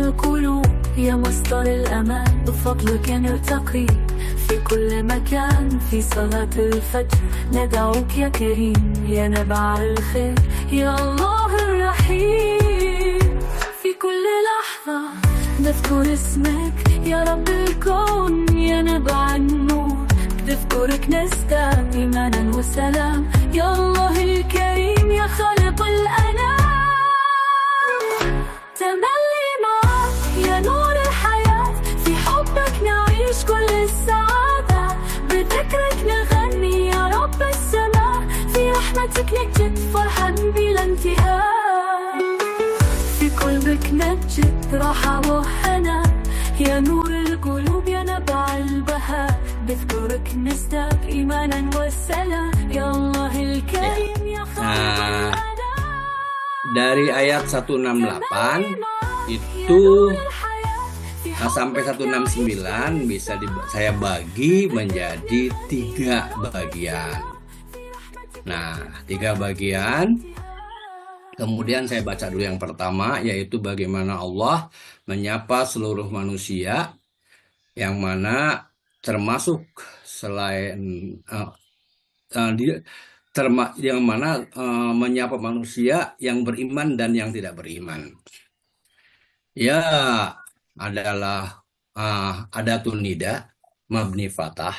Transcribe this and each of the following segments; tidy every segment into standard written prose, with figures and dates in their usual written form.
القلوب يا مصدر الأمان بفضلك نرتقي في كل مكان في صلاة الفجر ندعوك يا كريم يا نبع الخير يا الله الرحيم في كل لحظة نذكر اسمك يا رب الكون يا نبع النور نذكرك نزداد إيمانا وسلام يا الله الكريم يا خالق الأنام تملي معك يا نور الحياة في حبك نعيش كل السعادة بذكرك نغني يا رب السماء في رحمتك نجد فرحا بلا انتهاء في قلبك نجد راحة وهنا يا نور القلوب يا نبع البهاء بذكرك نزداد إيمانا والسلام يا الله الكريم يا خالق الأنام. Dari ayat 168 itu sampai 169 bisa saya bagi menjadi 3 bagian. Nah, 3 bagian. Kemudian saya baca dulu yang pertama, yaitu bagaimana Allah menyapa seluruh manusia, yang mana termasuk selain yang mana menyapa manusia yang beriman dan yang tidak beriman. Ya, adalah adatun nida mabni fathah.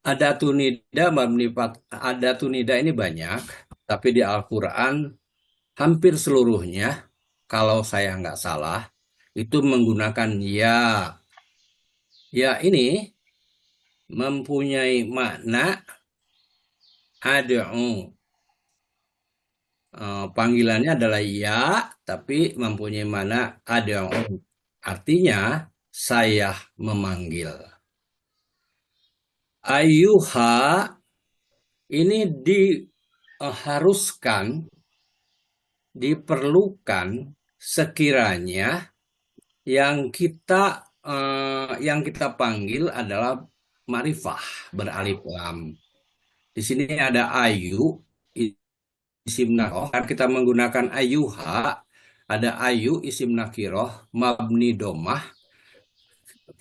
Adatun nida mabni fathah. Adatun nida ini banyak, tapi di Al-Qur'an hampir seluruhnya, kalau saya nggak salah, itu menggunakan ya. Ya ini mempunyai makna ad'u. Panggilannya adalah ya, tapi mempunyai makna ad'u. Artinya saya memanggil. Ayyuha ini diharuskan, diperlukan sekiranya yang kita panggil adalah ma'rifah beralif lam. Di sini ada ayu isim nakirah. Kan kita menggunakan ayyuha, ada ayu isim nakirah mabni domah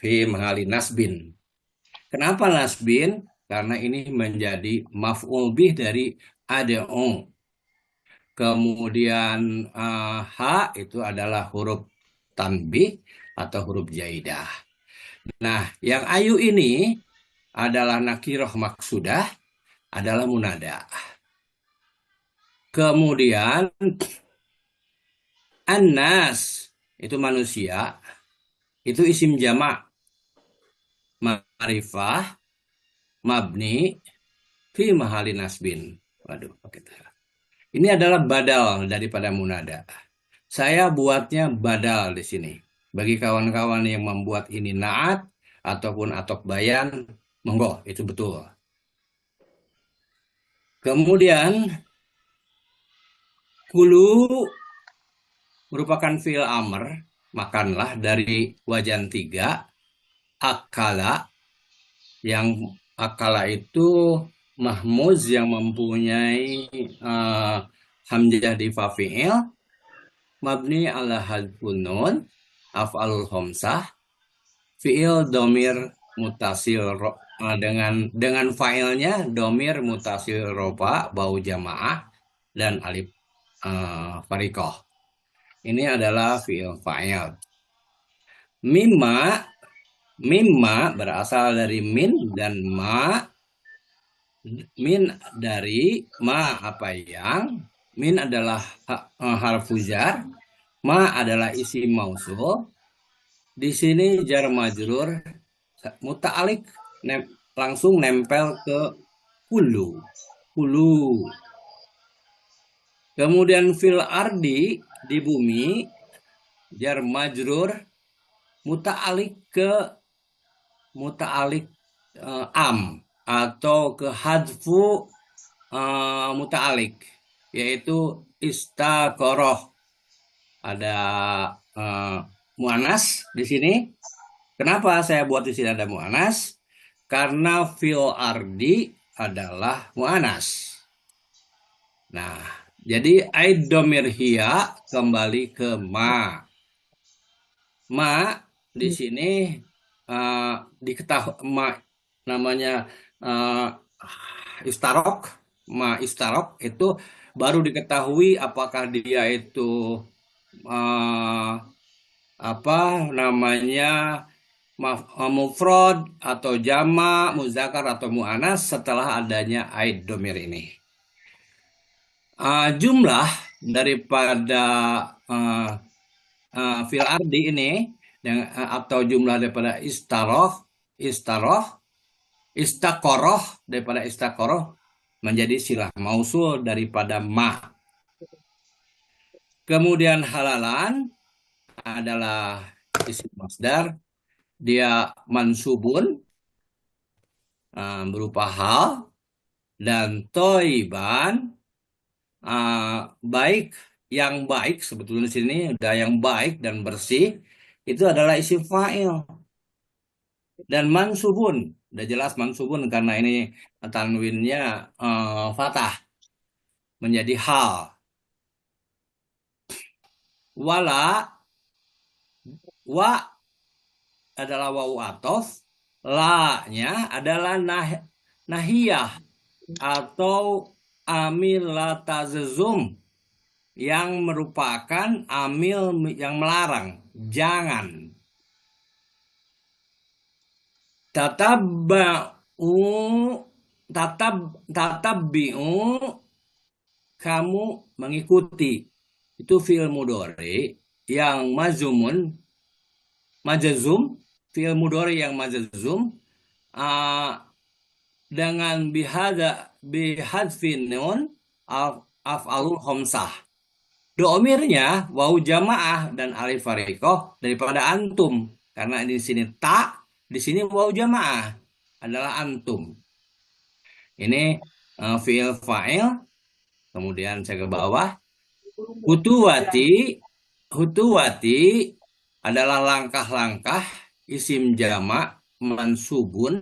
fi mahali nasbin. Kenapa nasbin? Karena ini menjadi maf'ul bih dari ad'u. Kemudian ha itu adalah huruf tanbih atau huruf jaidah. Nah, yang ayu ini adalah nakirah maksudah, adalah munada. Kemudian annas itu manusia, itu isim jamak ma'rifah mabni fi mahali nasbin. Waduh, ini adalah badal daripada munada. Saya buatnya badal di sini. Bagi kawan-kawan yang membuat ini naat ataupun atok bayan, monggo, itu betul. Kemudian kulu merupakan fi'il amr, makanlah, dari wajan 3. Akala, yang akala itu mahmuz yang mempunyai hamzah di fa fi'il mabni ala hadfun nun af'alul khamsah fi'il domir mutasil dengan fa'ilnya domir mutasil roba bau jamaah dan alif fariqah. Ini adalah fi'il fa'il. Mimma berasal dari min dan ma. Min dari ma apa yang. Min adalah harfu jar. Ma adalah isim mausul. Di sini jar majrur muta'alik langsung nempel ke kulu. Kemudian fil ardi, di bumi, jar majrur muta'alik am atau ke hadfu muta'alik, yaitu istaqoroh. Ada mu'anas di sini. Kenapa saya buat di sini ada mu'anas? Karena fil ardi adalah mu'anas. Nah, jadi aid domir hiya kembali ke ma. Ma di sini eh, diketahui ma namanya eh, istarok, ma istarok itu baru diketahui apakah dia itu eh, apa namanya mufrad atau jama, muzakkar atau muannas setelah adanya aid domir ini. Jumlah daripada uh, fil ardi ini atau jumlah daripada istaroh, istakoroh daripada istakoroh menjadi silah mausul daripada ma. Kemudian halalan adalah isim masdar, dia mansubun berupa hal, dan toiban baik, yang baik sebetulnya di sini udah yang baik dan bersih itu adalah isim fa'il, dan mansubun udah jelas mansubun karena ini tanwinnya fathah menjadi hal. Wala, wa adalah wawu atof, la-nya adalah nahiyah atau amilatazum yang merupakan amil yang melarang, jangan. Tatabba'u, tatabbi'u, kamu mengikuti. Itu fi'il mudhari yang majazum, fi'il mudhari yang majazum dengan bihadfin nun af'alul khamsah. Domirnya wau jamaah dan alif farikoh daripada antum, karena di sini tak, di sini wau jamaah adalah antum. Ini fi'il fa'il. Kemudian saya ke bawah. Hutuwati adalah langkah-langkah isim jamak mansubun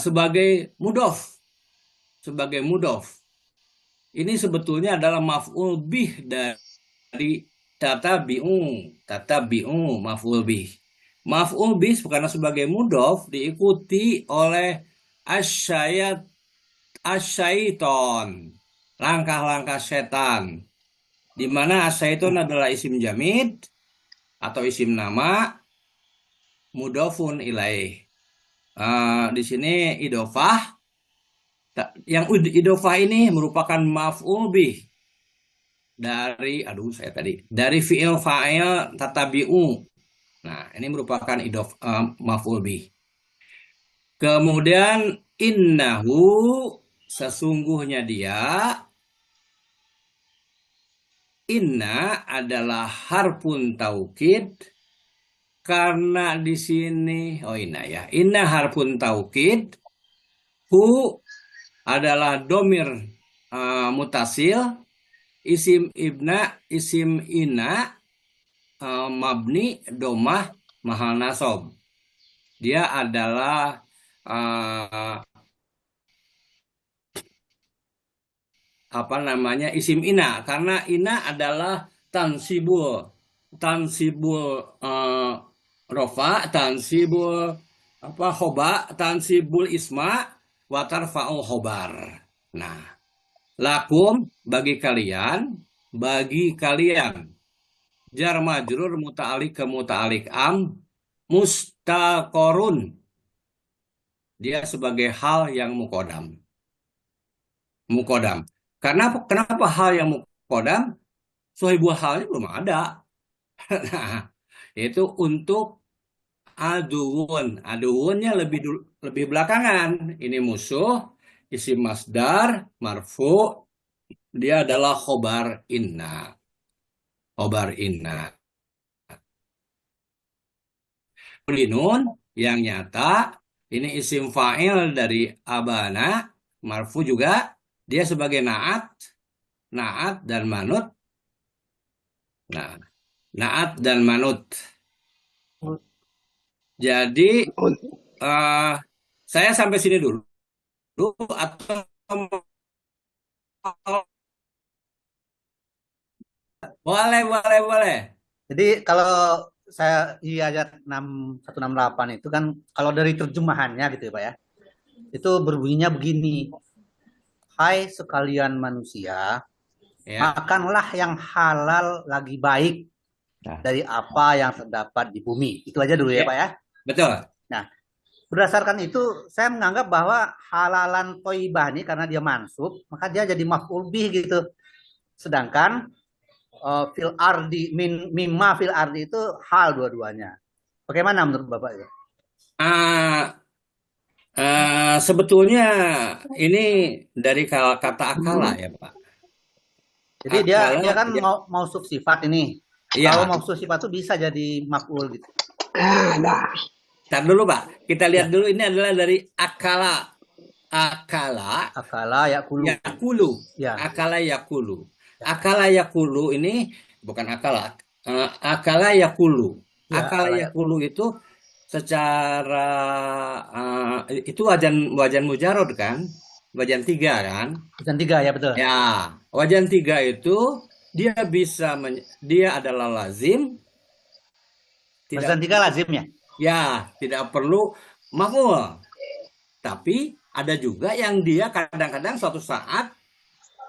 sebagai mudof. Sebagai mudof. Ini sebetulnya adalah maf'ul bih dari tatabi'u maf'ul bih. Maf'ul bih karena sebagai mudof diikuti oleh asyaiton, langkah-langkah setan, di mana asyaiton adalah isim jamid atau isim nama mudofun ilaih. Di sini idofah, yang idofah ini merupakan maf'ul bih dari fi'il fa'il tatabi'u. Nah, ini merupakan maf'ul bih. Kemudian innahu, sesungguhnya dia, inna adalah harfun taukid karena di sini inna harfun taukid, hu adalah domir mutasil, isim ina mabni domah mahal nasob. Dia adalah isim ina, karena ina adalah tansibul rofa, tansibul khoba, tansibul isma, watar fa'ul khobar. Nah, lakum bagi kalian, jar majrur muta'alik ke muta'alik mustaqorun, dia sebagai hal yang mukodam. Kenapa hal yang mukodam? Sohibul halnya belum ada. Nah, itu untuk aduwunnya lebih belakangan. Ini musuh, isim masdar marfu, dia adalah khobar inna. Linun yang nyata, ini isim fa'il dari abana marfu juga, dia sebagai naat dan manut. Nah, naat dan manut. Jadi saya sampai sini dulu atau boleh. Jadi kalau saya di ayat 6168 itu kan kalau dari terjemahannya gitu ya Pak ya. Itu berbunyinya begini. Hai sekalian manusia, Ya, makanlah yang halal lagi baik Nah, dari apa yang terdapat di bumi. Itu aja dulu ya ya, Pak ya. betul. Nah, berdasarkan itu saya menganggap bahwa halalan toibah ini karena dia mansub, maka dia jadi maf'ul bih gitu. Sedangkan fil ardi mimma fil ardi itu hal dua-duanya. Bagaimana menurut Bapak ya? Ah, sebetulnya ini dari kata akala ya, Pak. Jadi dia Akala, dia kan ya, mau sifat ini. Kalau iya. mau sifat itu bisa jadi maf'ul gitu. nah, Ntar dulu, Pak. Kita lihat Ya, dulu ini adalah dari akala. Akala akala ya kulu. yakulu. Ya, Akala yakulu. ya, Akala yakulu ini bukan akala. Akala yakulu. ya Akala akala ya kulu. yakulu itu secara itu wajan wajan mujarod kan? Wajan tiga kan? Bukan tiga ya betul. Ya, wajan tiga itu dia dia adalah lazim, tidak Bukan tiga lazimnya. ya tidak perlu maf'ul. Tapi ada juga yang dia kadang-kadang suatu saat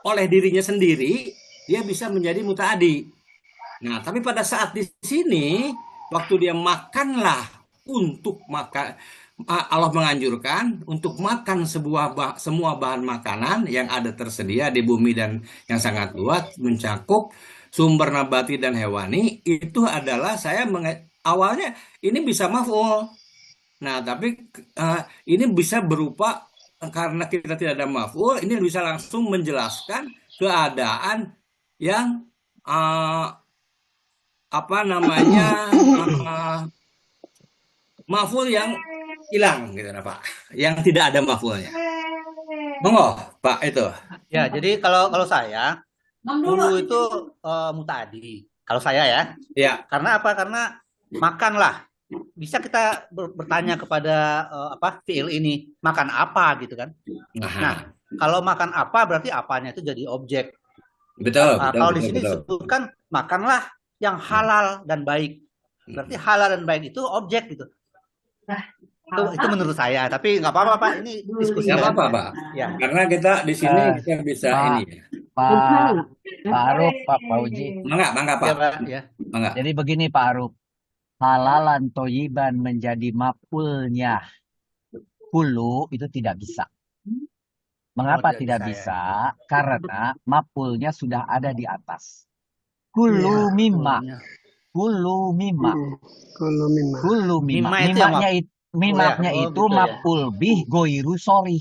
oleh dirinya sendiri dia bisa menjadi mutaadi. Nah, tapi pada saat di sini waktu dia makanlah untuk makan, Allah menganjurkan untuk makan semua bahan makanan yang ada tersedia di bumi dan yang sangat luas mencakup sumber nabati dan hewani itu adalah awalnya ini bisa maf'ul. Nah, tapi ini bisa berupa karena kita tidak ada maf'ul, ini bisa langsung menjelaskan keadaan yang eh, apa namanya maf'ul yang hilang gitu nah, Pak. Yang tidak ada maf'ulnya. Monggo, Pak itu. Ya, jadi kalau saya kulu itu mutadi. Kalau saya ya. Ya. Karena apa? Karena makanlah. Bisa kita bertanya kepada fiil ini makan apa gitu kan? Nah, Nah, kalau makan apa berarti apanya itu jadi objek. betul, betul, Kalau di betul, sini betul. disebutkan makanlah yang halal dan baik. Berarti halal dan baik itu objek gitu. Itu menurut saya. Tapi nggak apa-apa Pak. Ini diskusi Nggak kan. apa-apa, Pak. Ya. Karena kita di sini Eh, kita bisa Pak, ini ya. Pak Aruf, Pak Fauji. Mangga, Ya Pak. Pak. Ya. Mangga. Jadi begini Pak Aruf, halalan toyiban menjadi maf'ulnya kulu itu tidak bisa. Mengapa tidak tidak bisa, ya. bisa? Karena maf'ulnya sudah ada di atas. Kulu mimma, Maf'ulnya. kulu mimma, Kalau memang kulu mimma. Mimma itu yang Mimmaknya Oh, itu gitu ya. maf'ul bih goiru sorry.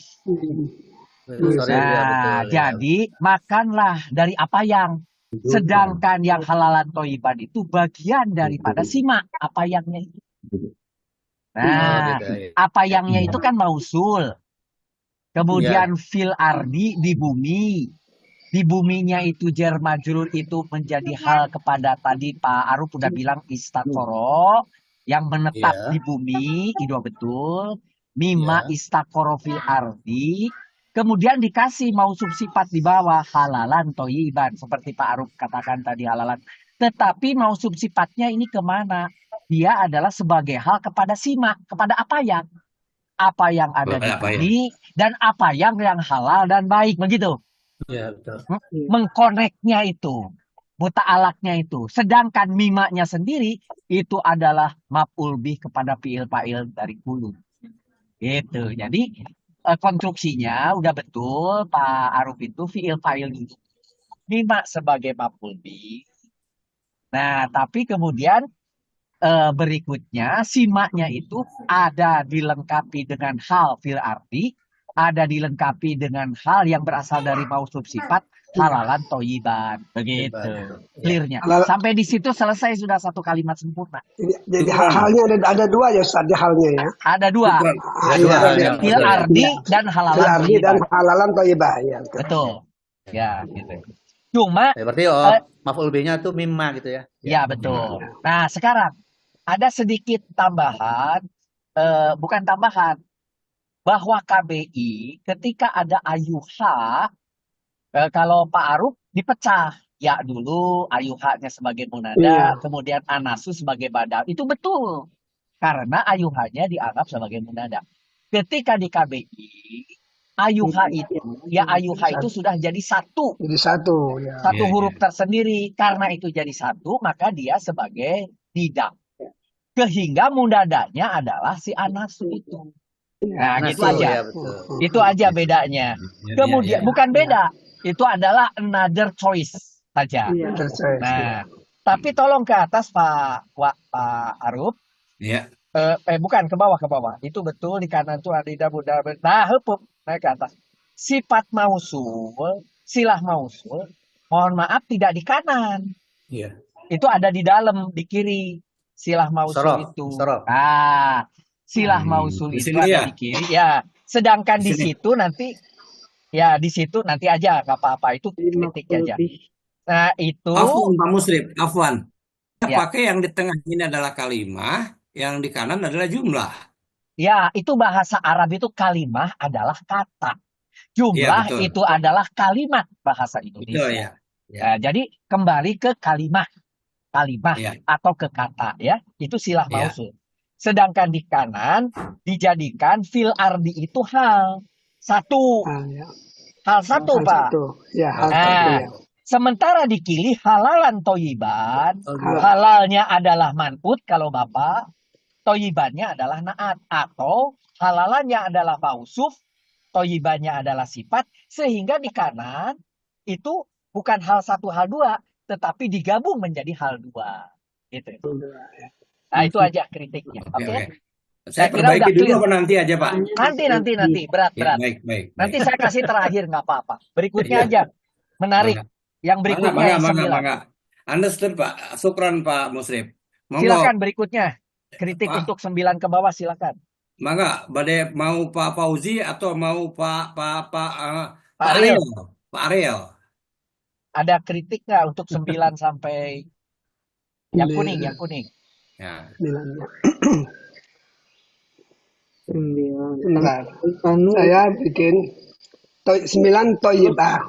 Sorry, ya, Nah, betul, ya. jadi makanlah dari apa yang. Sedangkan yang halalan toiban itu bagian daripada simak apa yangnya itu. Oh, Nah, gitu ya. apa yangnya itu kan mausul. Kemudian fil ardi di bumi. Di buminya itu jar majrur itu menjadi hal kepada tadi Pak Aruf udah bilang istakoro yang menetap Iya. di bumi itu betul. Mima Iya. istakoro fil ardi. Kemudian dikasih mausuf sifat di bawah halalan toyiban seperti Pak Aruf katakan tadi halalan. Tetapi mausuf sifatnya ini kemana? Dia adalah sebagai hal kepada simak, kepada apa yang ada di Apa ya? bumi dan apa yang halal dan baik begitu. Iya, betul. Mengkoneknya itu, muta'alaknya itu. Sedangkan mimaknya sendiri itu adalah maf'ul bih kepada fi'il fa'il dari kulu. Gitu. Jadi konstruksinya udah betul Pak Aruf itu fi'il fa'il dulu. Mimak sebagai maf'ul bih. Nah, tapi kemudian berikutnya simaknya itu ada dilengkapi dengan hal fil arti, ada dilengkapi dengan hal yang berasal dari mausuf sifat halalan toyiban. Begitu. Clearnya. Sampai di situ selesai sudah satu kalimat sempurna. jadi halnya ada dua ya Ustaz, halnya ya. Ada dua. Fil ardi dan halalan Fil ardi dan toyiban. halalan toyibah ya. Betul. Ya, gitu. Cuma Ya, berarti maf'ul bih-nya tuh mimma gitu ya. ya betul. Nah, sekarang ada sedikit tambahan, bukan tambahan, bahwa KBI ketika ada ayuha, kalau Pak Aruf dipecah. ya dulu ayuhanya sebagai Iya. munada, kemudian anasu sebagai badal. Itu betul. Karena ayuhanya dianggap sebagai munada. Ketika di KBI, ayuha itu, ya ayuha itu sudah jadi satu. Jadi satu ya. Satu Ya, huruf ya. tersendiri. Karena itu jadi satu, maka dia sebagai nida. Sehingga munadanya adalah si anasu itu. Nah, gitu Nasu, aja. ya betul. Itu aja bedanya. Ya, Kemudian, ya. bukan beda. Itu adalah another choice saja. Terus Nah, tapi tolong ke atas Pak Arup. Ya. Bukan ke bawah. Itu betul di kanan tuh ada Buddha. Nah, heupup naik ke atas. Sifat mausul, silah mausul, mohon maaf tidak di kanan. Iya. Itu ada di dalam, di kiri. Silah mausul Sorof, itu. sorof. Nah, silah mausul Di itu sini ada ya? di kiri. Ya, sedangkan Di di sini. situ nanti, ya di situ nanti aja, nggak apa-apa. Itu kritik aja. Nah, itu, Afwan, Pak Muslim, Afwan. ya, Pakai yang di tengah ini adalah kalimah, yang di kanan adalah jumlah. ya itu bahasa Arab itu kalimah adalah kata. Iya, Jumlah betul. itu adalah kalimat bahasa Betul Indonesia. ya. Nah, jadi kembali ke kalimah Ya. atau ke kata ya, itu silah Ya. mausul. Sedangkan di kanan dijadikan fil ardi itu hal satu, ya. hal satu Hal Pak. satu. Ya, hal satu Nah, ya. sementara di kiri halalan toyiban, Dua. halalnya adalah man'ut kalau Bapak, toyibannya adalah naat, atau halalannya adalah mausuf, toyibannya adalah sifat, sehingga di kanan itu bukan hal satu, hal dua, tetapi digabung menjadi hal dua. Gitu. Nah, itu aja kritiknya. Oke? Oke. Saya Saya kira udah perbaiki dulu clear. apa nanti aja, Pak? Nanti, berat. Ya, baik. Nanti saya kasih terakhir, nggak apa-apa. Berikutnya aja. Menarik. Yang berikutnya yang 9. Mangga. Understood, Pak. Syukran, Pak Muslim. Monggo. Silakan berikutnya. Kritik Pak. untuk 9 ke bawah, silakan. Mangga, badai mau Pak Fauzi atau mau Pak Ariel. Ariel? Pak Ariel. Ada kritik nggak untuk 9 sampai yang kuning? Ya. 9. Bentar. Saya bikin 9 toyibah.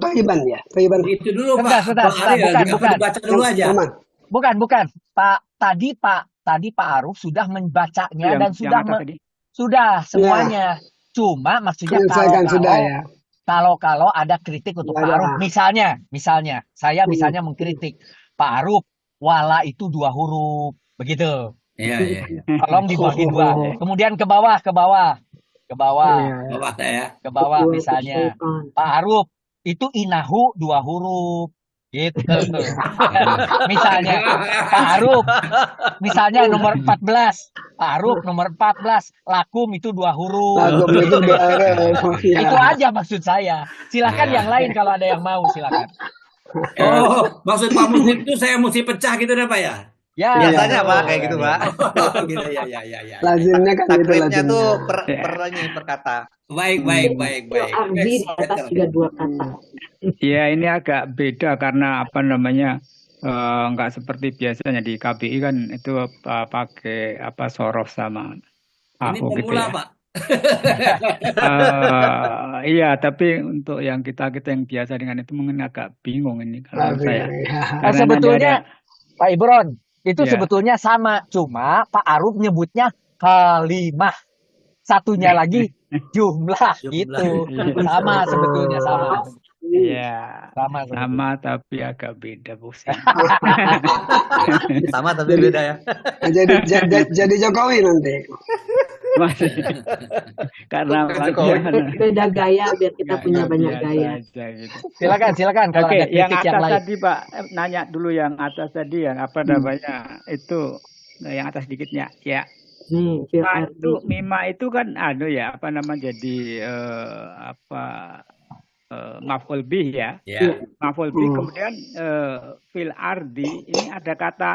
Toyiban ya. Toyiban. Itu dulu Sebentar, Pak Ariel. bukan. Dibaca dulu aja. Bukan. Tadi Pak Aruf sudah membacanya dan sudah semuanya. Cuma maksudnya Menyelesaikan sudah ya. kalau ada kritik untuk Pak Aruf, misalnya saya mengkritik Pak Aruf, wala itu 2 huruf, begitu. Iya. Tolong dibagi 2. Kemudian ke bawah. Bapak saya. Ke bawah misalnya Pak Aruf itu inahu 2 huruf. Gitu. Misalnya Pak Aruf, misalnya nomor 14. Pak Aruf nomor 14, lakum itu 2 huruf. Lakum itu Itu aja maksud saya. Silakan yang lain kalau ada yang mau, silakan. Oh, maksud Pak Muslim itu saya mesti pecah gitu dah Pak ya? Ya, Biasanya Pak kayak gitu Pak. Gitu ya. Lazimnya kan gitu Taklidnya lazimnya. tuh per kata. Baik. Ardi di atas juga 2 kata. Ya, ini agak beda karena nggak seperti biasanya di KBI kan itu pakai sorof sama Ini AU gitu pemula ya. Pak. Iya, tapi untuk yang kita yang biasa dengan itu mungkin agak bingung ini kalau saya. Karena sebetulnya Pak Ibron itu Ya. sebetulnya sama, cuma Pak Aruf nyebutnya kalimah, satunya lagi jumlah gitu. Sama sebetulnya sama. Iya, Sama sebetulnya. sama tapi agak beda pusing. Sama tapi beda ya. Jadi Jokowi nanti. Masih. Karena Beda gaya biar kita punya banyak gaya. Aja, gitu. Silakan kalau Oke, ada yang kritik atas yang lain. tadi Pak, nanya dulu yang atas tadi yang apa namanya itu yang atas dikitnya ya. Nih, fil Nah, ardi. itu mima itu kan jadi maf'ul bih ya. Ya. Maf'ul bih kemudian fil ardi ini ada kata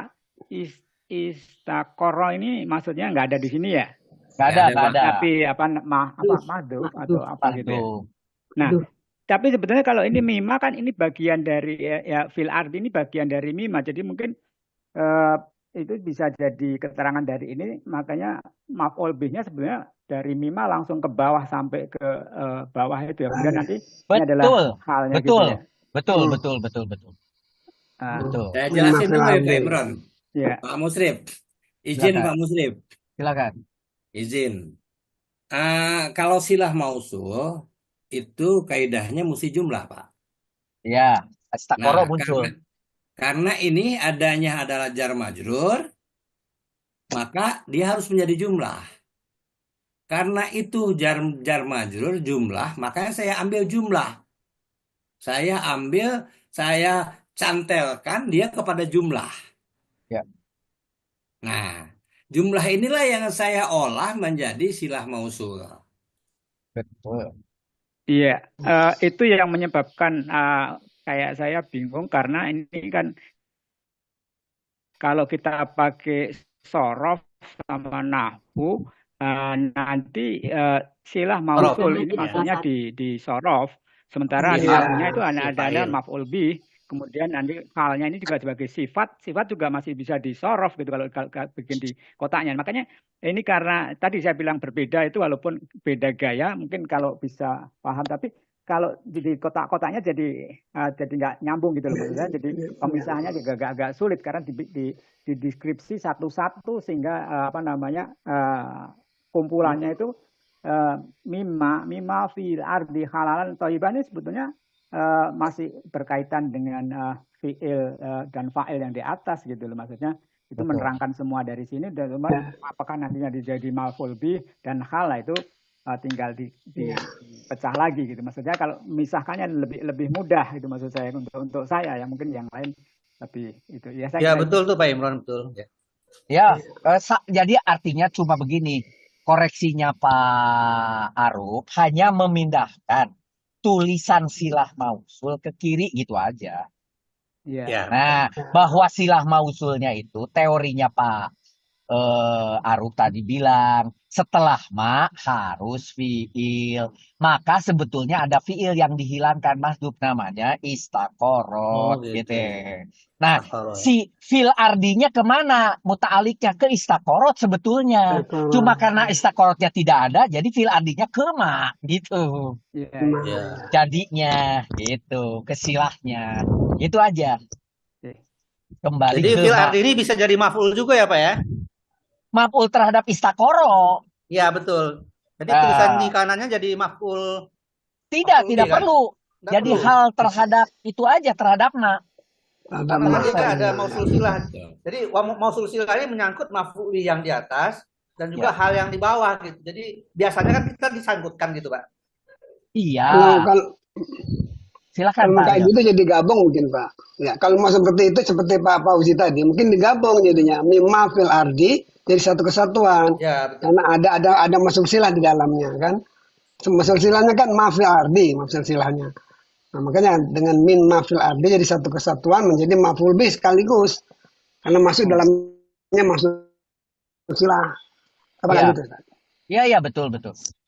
istaqorro ini maksudnya nggak ada di sini ya. Nggak ada. Tapi mahdhuf atau apa gitu ya. Tuh. Nah, tapi sebenarnya kalau ini mima kan ini bagian dari ya fil ardi ini bagian dari mima. Jadi mungkin itu bisa jadi keterangan dari ini, makanya maf'ul bihnya sebenarnya dari mima langsung ke bawah sampai ke bawah itu ya. Kemudian nanti ini adalah halnya gitu Betul. ya. Betul, Hmm. betul, betul, betul, Ah, betul. Saya Min jelasin mafil dulu ya Pak ardi. Imron. ya. Pak Musrif. Izin Silakan, Pak Musrif. silakan. Izin. Kalau silah mausul itu kaidahnya mesti jumlah, Pak. Ya, Nah, istakoro muncul. karena ini adanya adalah jar majrur, maka dia harus menjadi jumlah. Karena itu jar majrur jumlah, makanya saya ambil jumlah. Saya cantelkan dia kepada jumlah. Ya, Nah, jumlah inilah yang saya olah menjadi silah mausul. betul. Iya, itu yang menyebabkan kayak saya bingung karena ini kan kalau kita pakai sorof sama nahwu nanti silah mausul ini maksudnya di sorof, sementara Iya, nahwunya itu ada Fa'il. maf'ul bih, kemudian nanti halnya ini juga sebagai sifat juga masih bisa disorof gitu kalau bikin di kotaknya. Makanya ini karena tadi saya bilang berbeda itu walaupun beda gaya mungkin kalau bisa paham, tapi kalau di kotak-kotaknya jadi nggak nyambung gitu loh maksudnya. Jadi pemisahannya juga agak sulit karena di deskripsi satu-satu sehingga kumpulannya itu mimma fil ardi halalan thayyiban ini sebetulnya masih berkaitan dengan fiil dan fa'il yang di atas gitu loh maksudnya. Itu Betul. menerangkan semua dari sini dan apakah nantinya jadi maf'ul bih dan hal itu tinggal dipecah lagi gitu. Maksudnya kalau misahkannya lebih mudah gitu maksud saya untuk saya ya, mungkin yang lain lebih itu ya saya Ya kira betul tuh Pak Imron, betul. Ya. Ya, jadi artinya cuma begini. Koreksinya Pak Aruf hanya memindahkan tulisan silah mausul ke kiri gitu aja. ya. Ya. Nah, bahwa silah mausulnya itu teorinya Pak Aruf tadi bilang setelah ma harus fiil. Maka sebetulnya ada fiil yang dihilangkan masduk namanya istakorot Oh, gitu. gitu. Nah, Istakorot. si fil ardinya kemana? Muta'aliknya ke istakorot sebetulnya. Cuma karena istakorotnya tidak ada, jadi fil ardinya ke ma gitu. Ya. Ya. Jadinya gitu, kesilahnya. Itu aja. Kembali Jadi ke fil ardi ini bisa jadi maf'ul juga ya Pak ya? maf'ul terhadap istakoro. Ya betul. Jadi tulisan di kanannya jadi maf'ul. Tidak bih, kan? perlu. Nggak Jadi perlu. hal terhadap itu aja, terhadap ma. Karena dia ada mausul silah. Jadi mausul silah ini menyangkut maf'ul bih yang di atas dan juga hal yang di bawah gitu. Jadi biasanya kan kita disangkutkan gitu Pak. Iya. Silakan Kalau Pak. kayak gitu jadi gabung mungkin Pak. Ya, kalau mau seperti itu seperti Pak Fauzi tadi, mungkin digabung jadinya mimma fil ardi jadi satu kesatuan. Ya, betul. Karena ada masuk silah di dalamnya kan. Masuk silahnya kan ma fil ardi masuk silahnya. Nah, makanya dengan min ma fil ardi jadi satu kesatuan menjadi maf'ul bih sekaligus. Karena masuk dalamnya masuk silah. Apa Ya. gitu? Iya betul.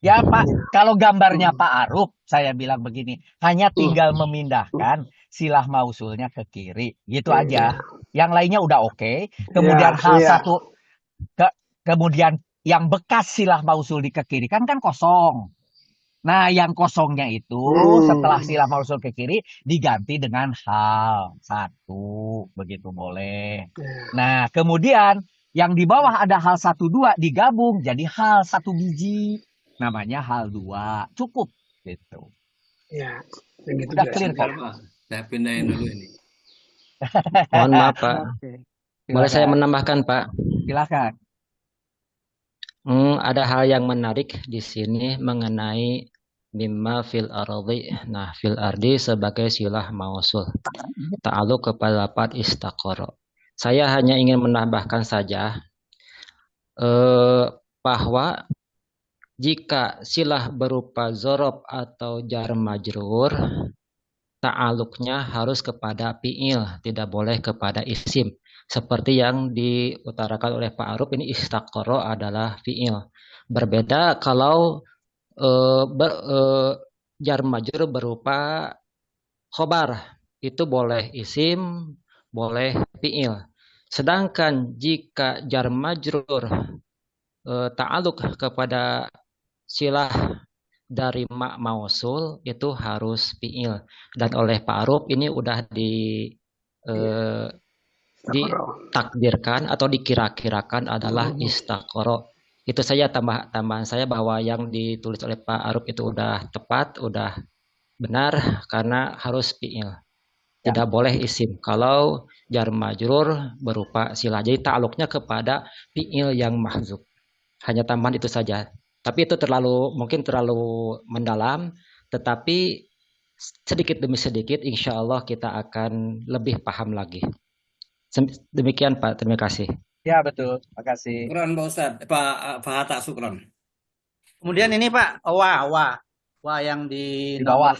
Ya Pak, kalau gambarnya Pak Aruf, saya bilang begini, hanya tinggal memindahkan silah mausulnya ke kiri, gitu aja. Yang lainnya udah oke. Kemudian kemudian yang bekas silah mausul di ke kiri kan kosong. Nah, yang kosongnya itu setelah silah mausul ke kiri diganti dengan hal satu, begitu boleh. Nah, kemudian yang di bawah ada hal 1, 2 digabung jadi hal 1 biji. Namanya hal 2. Cukup gitu. Ya, begitu Udah clear kok. Saya pindahin dulu ini. Mohon maaf Pak. Boleh Silakan. saya menambahkan Pak? Silakan. Ada hal yang menarik di sini mengenai mimma fil ardi. Nah, fil ardi sebagai silah mausul. Ta'aluk kepada lafaz istaqara. Saya hanya ingin menambahkan saja bahwa jika silah berupa zorob atau jar majrur, ta'aluknya harus kepada fi'il, tidak boleh kepada isim. Seperti yang diutarakan oleh Pak Aruf, ini istaqara adalah fi'il. Berbeda kalau jar majrur berupa khobar, itu boleh isim, boleh fi'il. Sedangkan jika jar majrur ta'aluk kepada silah dari mak mausul itu harus fiil. Dan oleh Pak Aruf ini udah Istaqoroh. ditakdirkan atau dikira-kirakan adalah istaqoro. Itu saja tambahan saya bahwa yang ditulis oleh Pak Aruf itu udah tepat, udah benar karena harus fiil. Ya. Tidak boleh isim. Kalau jar majrur berupa sila. Jadi ta'aluknya kepada fiil yang mahzuf. Hanya tambahan itu saja. Tapi itu mungkin terlalu mendalam, tetapi sedikit demi sedikit insya Allah kita akan lebih paham lagi. Demikian Pak, terima kasih. Ya betul, makasih. Syukron Pak Ustadz, Pak Hatta, syukron. Kemudian ini Pak, wa yang di Di bawah.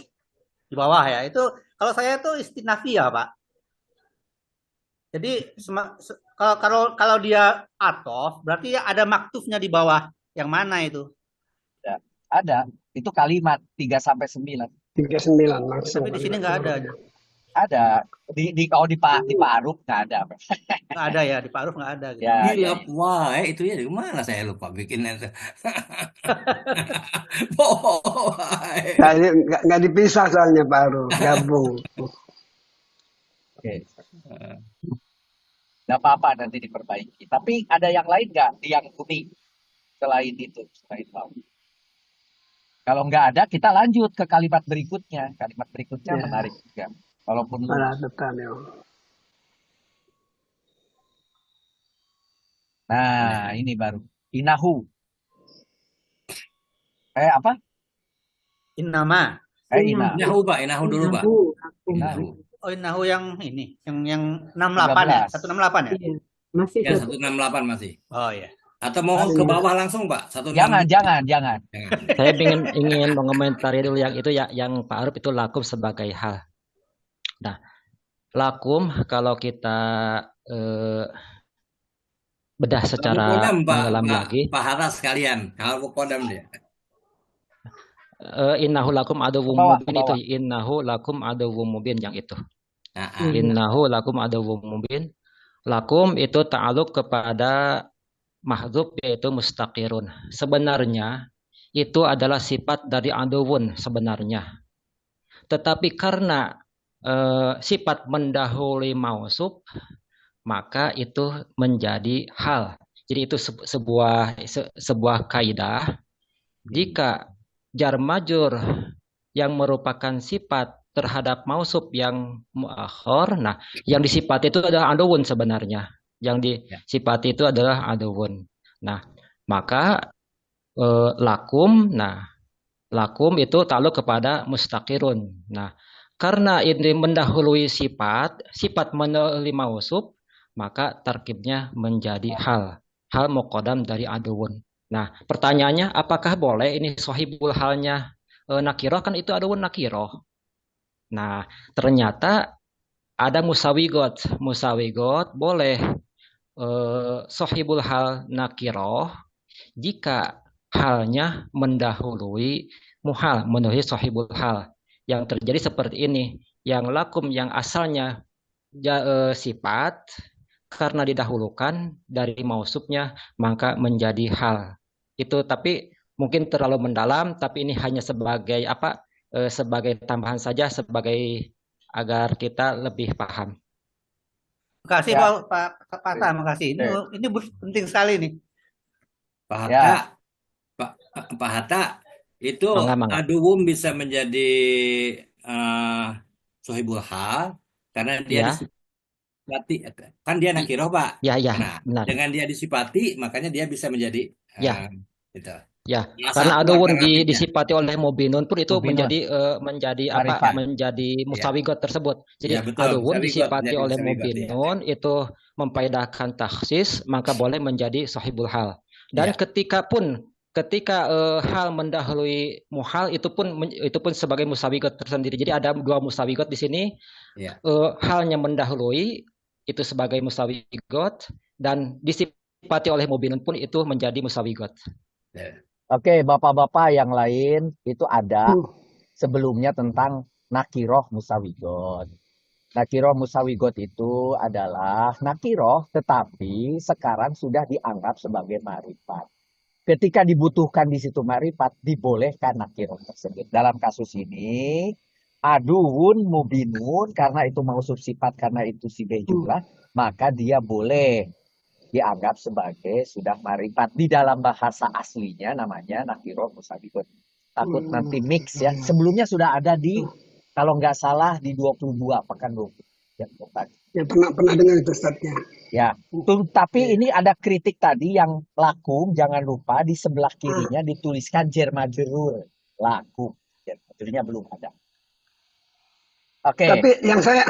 di bawah ya. Itu kalau saya itu istinafiyah Pak. Jadi kalau dia atof berarti ya ada maktufnya di bawah. Yang mana itu? Ada. Itu kalimat 3-9. 39 langsung. Tapi di sini nggak ada. Ada. Kalau di Pak Aruf nggak ada. Nggak ada ya, di Pak Aruf nggak ada. Gitu. Ya, Gila, wah, itu ya di mana saya lupa bikinnya itu. Nah, ini nggak dipisah soalnya Pak Aruf, gabung. Oke. Nggak apa-apa nanti diperbaiki. Tapi ada yang lain nggak yang unik selain itu, selain bau? Kalau nggak ada, kita lanjut ke kalimat berikutnya. Kalimat berikutnya Ya. menarik juga. Walaupun Malah depan ya. nah ini baru inahu. Apa? Innama. Ina. Inahu Pak, inahu dulu Pak. Inahu. Oh, innahu yang ini, yang 68 ya, 168 ya? Iya, masih Ya, satu. 168 masih. Oh ya. Atau mau ke bawah langsung Pak? 16. Jangan. Jangan. Saya ingin mengomentari dulu yang itu ya, yang Pak Aruf itu lakum sebagai hal. Nah, lakum kalau kita bedah secara Kodam, mendalam lagi. Pak Hatta sekalian, kalau kodam dia. Innahu lakum aduwwum mubin itu. Innahu lakum aduwwum mubin yang itu. Innahu lakum aduwwum mubin. Lakum itu ta'aluk kepada mahdzuf yaitu mustaqirun. Sebenarnya itu adalah sifat dari aduwun sebenarnya. Tetapi karena sifat mendahului mausuf, maka itu menjadi hal. Jadi itu sebuah kaidah. Jika jar majur yang merupakan sifat terhadap mausuf yang muakhir, nah yang disifati itu adalah aduwun sebenarnya. Yang disifati itu adalah aduwun. Nah, maka lakum, lakum itu ta'aluk kepada mustaqirun. Nah, karena ini mendahului sifat mendahului mausuf, maka tarkibnya menjadi hal muqaddam dari aduwun. Nah, pertanyaannya apakah boleh ini sahibul halnya nakiroh, kan itu aduwun nakiroh. Nah, ternyata ada musawigot boleh sahibul hal nakiroh jika halnya mendahului muhal, mendahului sahibul hal. Yang terjadi seperti ini, yang lakum yang asalnya sifat karena didahulukan dari mausufnya maka menjadi hal. Itu tapi mungkin terlalu mendalam, tapi ini hanya sebagai sebagai tambahan saja, sebagai agar kita lebih paham. Makasih Pak Hatta, makasih. Ini penting sekali nih. Pak Hatta, Pak Hatta, itu aduwum bisa menjadi sohibul hal karena dia disifati, kan dia nakiroh Pak. Nah, benar. dengan dia disifati makanya dia bisa menjadi gitu. Ya, karena aduwun disifati oleh mubinun pun itu menjadi musawigot tersebut. Jadi aduwun disifati oleh mubinun itu memfaedahkan takhsis, maka boleh menjadi sahibul hal. Dan ketika hal mendahului muhal itu pun sebagai musawigot tersendiri. Jadi ada dua musawigot di sini. Halnya mendahului itu sebagai musawigot dan disifati oleh mubinun pun itu menjadi musawigot. Oke, bapak-bapak yang lain itu ada sebelumnya tentang nakiroh musawigot. Nakiroh musawigot itu adalah nakiroh tetapi sekarang sudah dianggap sebagai ma'rifat. ketika dibutuhkan di situ marifat, dibolehkan nakirah tersebut. Dalam kasus ini, aduun mubinun, karena itu mausuf sifat, karena itu sibeh jumlah, maka dia boleh dianggap sebagai sudah marifat. Di dalam bahasa aslinya namanya nakirah musabikun. Takut nanti mix ya. Sebelumnya sudah ada di, kalau nggak salah, di 22 pekan 20. Ya pernah dengar itu Ustaznya. Ya, tapi ini ada kritik tadi yang lakum, jangan lupa di sebelah kirinya dituliskan jar majrur. Lakum. Jar majrurnya belum ada. Oke. Tapi yang saya,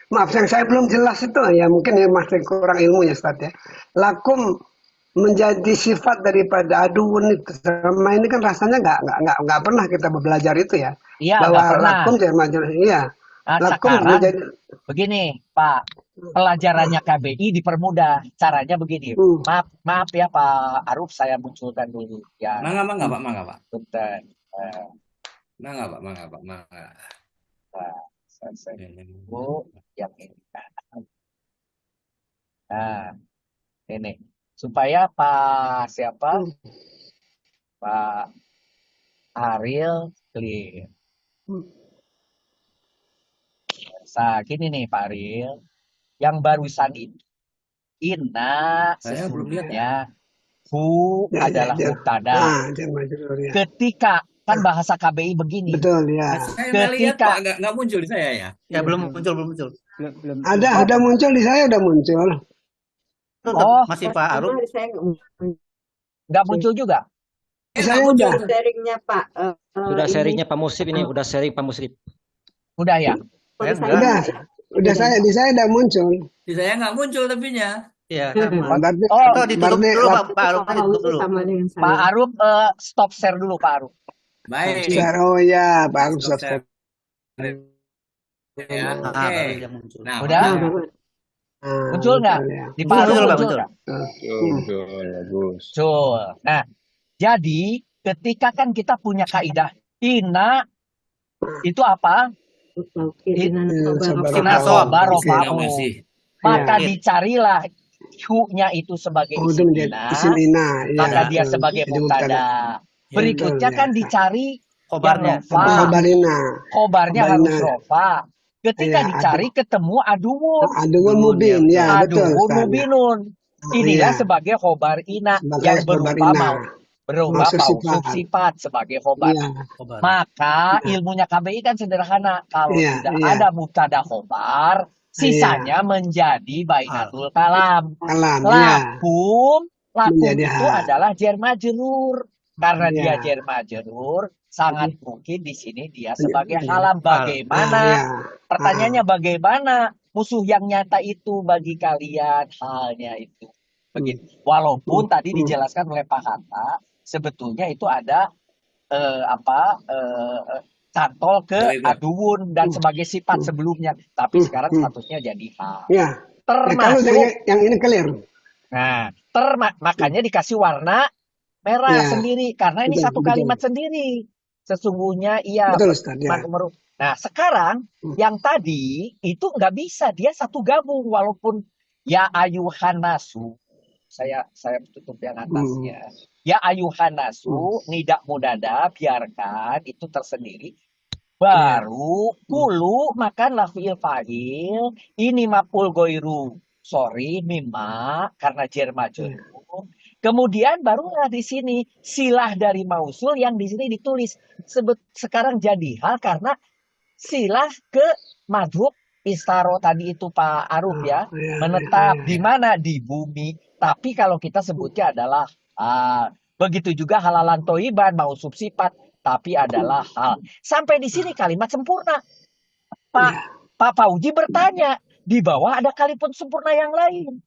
maaf, yang saya belum jelas itu ya, mungkin ya masih kurang ilmunya Ustaz ya. Lakum menjadi sifat daripada aduun itu, sama ini kan rasanya nggak pernah kita belajar itu ya. Iya, bahwa nggak pernah. lakum jar majrur, iya. Nah, Lakum sekarang menjadi begini, Pak. Pelajarannya KBI dipermudah. Caranya begini. Maaf ya Pak Aruf, saya munculkan dulu. Ya, Mangga, Pak. Punten. Mangga. Nah, saya dulu yang ini. Nah, ini supaya Pak siapa? Pak Ariel clear. Nah, gini nih Pak Ariel, yang barusan itu inna Saya belum lihat sesungguhnya hu adalah mubtada. jar majrur ya. Ketika kan bahasa KBI begini. Betul ya. Saya nggak lihat Ketika Pak, nggak muncul di saya ya. Ya belum muncul. Belum. Ada muncul di saya, udah muncul. Oh, Masih Pak Aruf. Sama saya nggak muncul juga. Saya udah. sharingnya Pak. Sudah Ini sharingnya Pak Muslim ini, udah sharing Pak Muslim. Udah ya. pada Saya saya Udah di saya udah muncul. Di saya nggak muncul tapinya. Iya. Berarti, Oh, Atau ditutup dulu Pak Aruf, Pak ditutup Fauzi dulu. sama dengan saya. Pak Aruf stop share dulu Pak Aruf. Baik. oh ya, Pak Aruf Stop subscribe. Ya, oke. baru dia muncul. Nah, Udah? Nah, baru. Muncul nggak? ya. Di Pak Aruf Muncul, Pak, muncul muncul. nggak? Bagus. Muncul. Nah, jadi ketika kan kita punya kaidah inna itu apa? Inna Sabar. sobarofa'u. masih. Maka Iya. dicarilah hu-nya itu sebagai Oh, itu isim menjadi inna, isim ina. maka Ya, dia sebagai jadi mubtada. Berikutnya betul, kan ya. dicari Khobarnya. yang rofa. Khobarina. Khobarnya Khobarina. harus rofa. Ketika Iya, dicari ketemu aduun. Aduun mubin, ya betul. Aduun Ustaz. mubinun. Inilah Iya. sebagai khobar ina Sebagai yang khobar berupa ina. berupa Mausuf mausuf sifat. sifat sebagai khobar. Iya. Maka ilmunya KBI kan sederhana. Kalau Iya, tidak iya. ada mubtada khobar, sisanya menjadi bainatul kalam. Kalam, ya. Lakum Menjadi itu hal. adalah jar majrur. Karena Iya. dia jar majrur, sangat mungkin di sini dia sebagai halam. Nah, Bagaimana? ya. Pertanyaannya bagaimana musuh yang nyata itu bagi kalian halnya itu? Begitu. Walaupun tadi dijelaskan oleh Pak Hatta, sebetulnya itu ada cantol ke aduun dan sebagai sifat sebelumnya, tapi sekarang statusnya jadi hal. Ya. Kalau Termasuk, yang ini clear. nah, makanya dikasih warna merah Ya. sendiri karena ini Betul, satu betul. kalimat sendiri. Sesungguhnya iya. Betul Ustaz, ya. Nah, sekarang yang tadi itu nggak bisa, dia satu gabung walaupun ya ayuhan nasu. Saya tutup yang atasnya. Ya ayuhan nasu, nidak mudada, biarkan itu tersendiri. Baru kulu makanlah fi'il fa'il. Ini maf'ul goiru. Sorry, mimma karena jar majrur. Kemudian barulah di sini silah dari mausul yang di sini ditulis. Sekarang jadi hal karena silah ke madhub istaro tadi itu Pak Aruf ya. Menetap di mana? Di bumi. Tapi kalau kita sebutnya adalah begitu juga halalan toiban mausuf sifat. Tapi adalah hal. Sampai di sini kalimat sempurna. Pak Fauzi bertanya. Di bawah ada kalimat sempurna yang lain.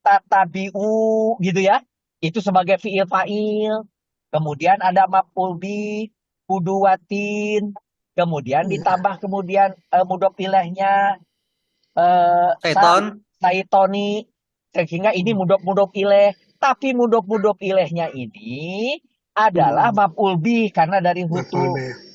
Tatabi'u gitu ya. Itu sebagai fi'il fa'il. Kemudian ada maf'ul bi, kuduwatin. Kemudian ditambah kemudian mudhof ilaihnya saitoni. Sehingga ini mudhof ilaih. Tapi mudhof ilaihnya ini adalah maf'ul bi karena dari hutu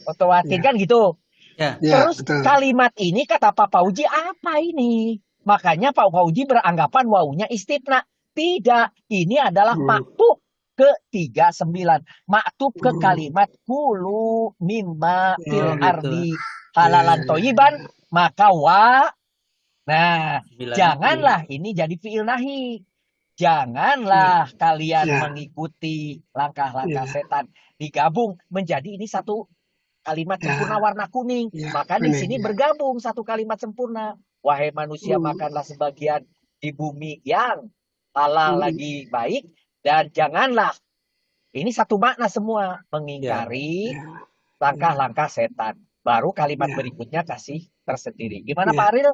otowatin kan gitu. Ya. Terus kalimat ini kata Pak Fauzi apa ini? Makanya Pak Fauzi beranggapan wawunya istitna. Tidak, ini adalah maktu ke 39. Maktub ke kalimat kulu mimma Oh fil gitu. ardi Ya, halalan ya, toyiban, ya. maka nah, 9 janganlah ini jadi fiil nahi. Janganlah kalian Ya, mengikuti langkah-langkah ya, setan. Digabung menjadi ini satu kalimat sempurna ya, warna kuning. ya, Maka di kuning, sini ya. bergabung satu kalimat sempurna. Wahai manusia, makanlah sebagian di bumi yang halal lagi baik, dan janganlah. Ini satu makna semua, Ya. mengingkari Ya, langkah-langkah setan. Baru kalimat ya, berikutnya kasih tersendiri. Gimana ya. Pak Aril?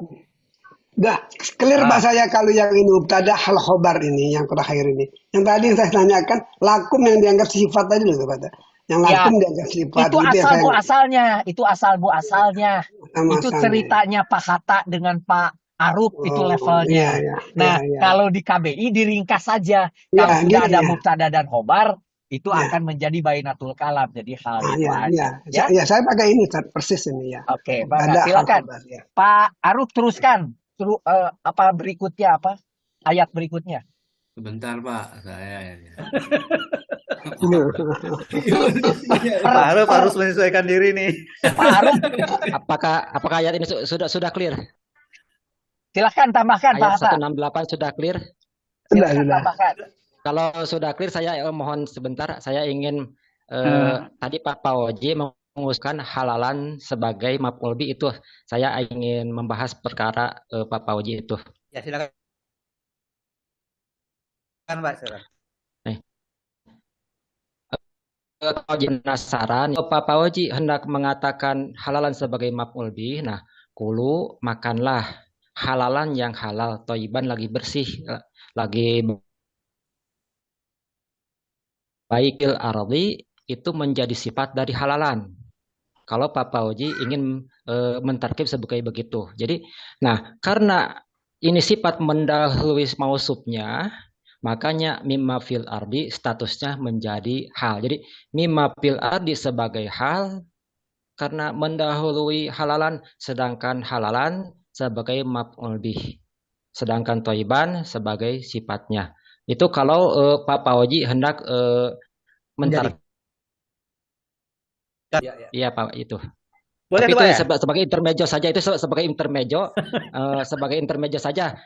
Udah clear Pak Ah, saya kalau yang ini mubtada hal khobar ini yang terakhir ini. Yang tadi yang saya tanyakan lakum yang dianggap sifat tadi loh Pak. Yang ya, lakum dianggap sifat itu itu yang asal saya bu asalnya. Itu asal bu asalnya. sama Itu asalnya. ceritanya Pak Hatta dengan Pak Aruf itu Oh, iya levelnya. ya, Nah, ya, ya. kalau di KBI diringkas saja. Ya, Kalau sudah gini ada ya. mubtada dan khobar, itu Ya. akan menjadi bainatul kalam. Jadi hal Ah, itu ya, aja. ya. Ya, Saya pakai ini Ustaz, persis ini ya. oke, Mubtada hal silakan. khobar ya. Pak Aruf teruskan. Apa berikutnya apa? Ayat berikutnya. Sebentar Pak, saya ya. Pak Aruf harus menyesuaikan diri nih. Pak Aruf, Apakah ayat ini sudah clear? silakan tambahkan Pak Ayat Hatta. 168 sudah clear? Silakan Sudah. tambahkan. Kalau sudah clear, saya mohon sebentar. Saya ingin Eh, tadi Pak Pawoji mengusulkan halalan sebagai maf'ul bih itu. Saya ingin membahas perkara Pak Pawoji itu. Ya silakan Pak. Silakan. Pak Pawoji penasaran, Pak Pawoji hendak mengatakan halalan sebagai maf'ul bih. Nah, kulu makanlah halalan yang halal, toiban lagi bersih, lagi baikil ardi, itu menjadi sifat dari halalan. Kalau Pak Pawoji ingin mentarkib sebagai begitu. Jadi, nah karena ini sifat mendahului mausubnya, makanya mimma fil ardi statusnya menjadi hal. Jadi mimma fil ardi sebagai hal karena mendahului halalan, sedangkan halalan sebagai maf'ul bih. Sedangkan toiban sebagai sifatnya. Itu kalau Pak Pawoji hendak mentarkib. Ya, ya. Iya Pak, itu. Boleh Tapi tuh itu Pak ya? sebagai intermezzo saja, itu sebagai intermezzo, sebagai intermezzo saja.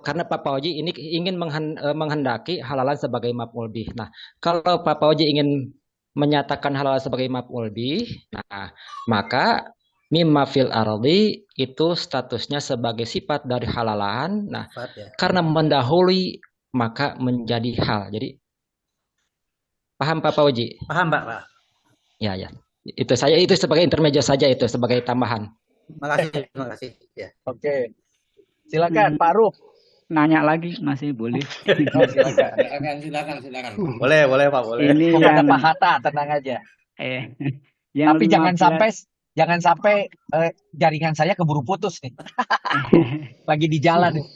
Karena Pak Pawoji ini ingin menghendaki halalan sebagai maf'ul bih. Nah, kalau Pak Pawoji ingin menyatakan halalan sebagai maf'ul bih, nah maka mimma fil ardi itu statusnya sebagai sifat dari halalan. Nah, Sifat ya. karena mendahului maka menjadi hal. Jadi paham Pak Pawoji? Paham Pak. Ya, ya. Itu saya itu sebagai intermezzo saja, itu sebagai tambahan. Terima kasih. Ya. Oke. Silakan Pak Aruf. nanya lagi masih boleh. Oh, silakan. Silakan. Boleh Pak, boleh. Ini Bukan ada yang Pak Hatta, tenang aja. yang Tapi jangan 15 sampai jaringan saya keburu putus nih. Lagi di jalan nih.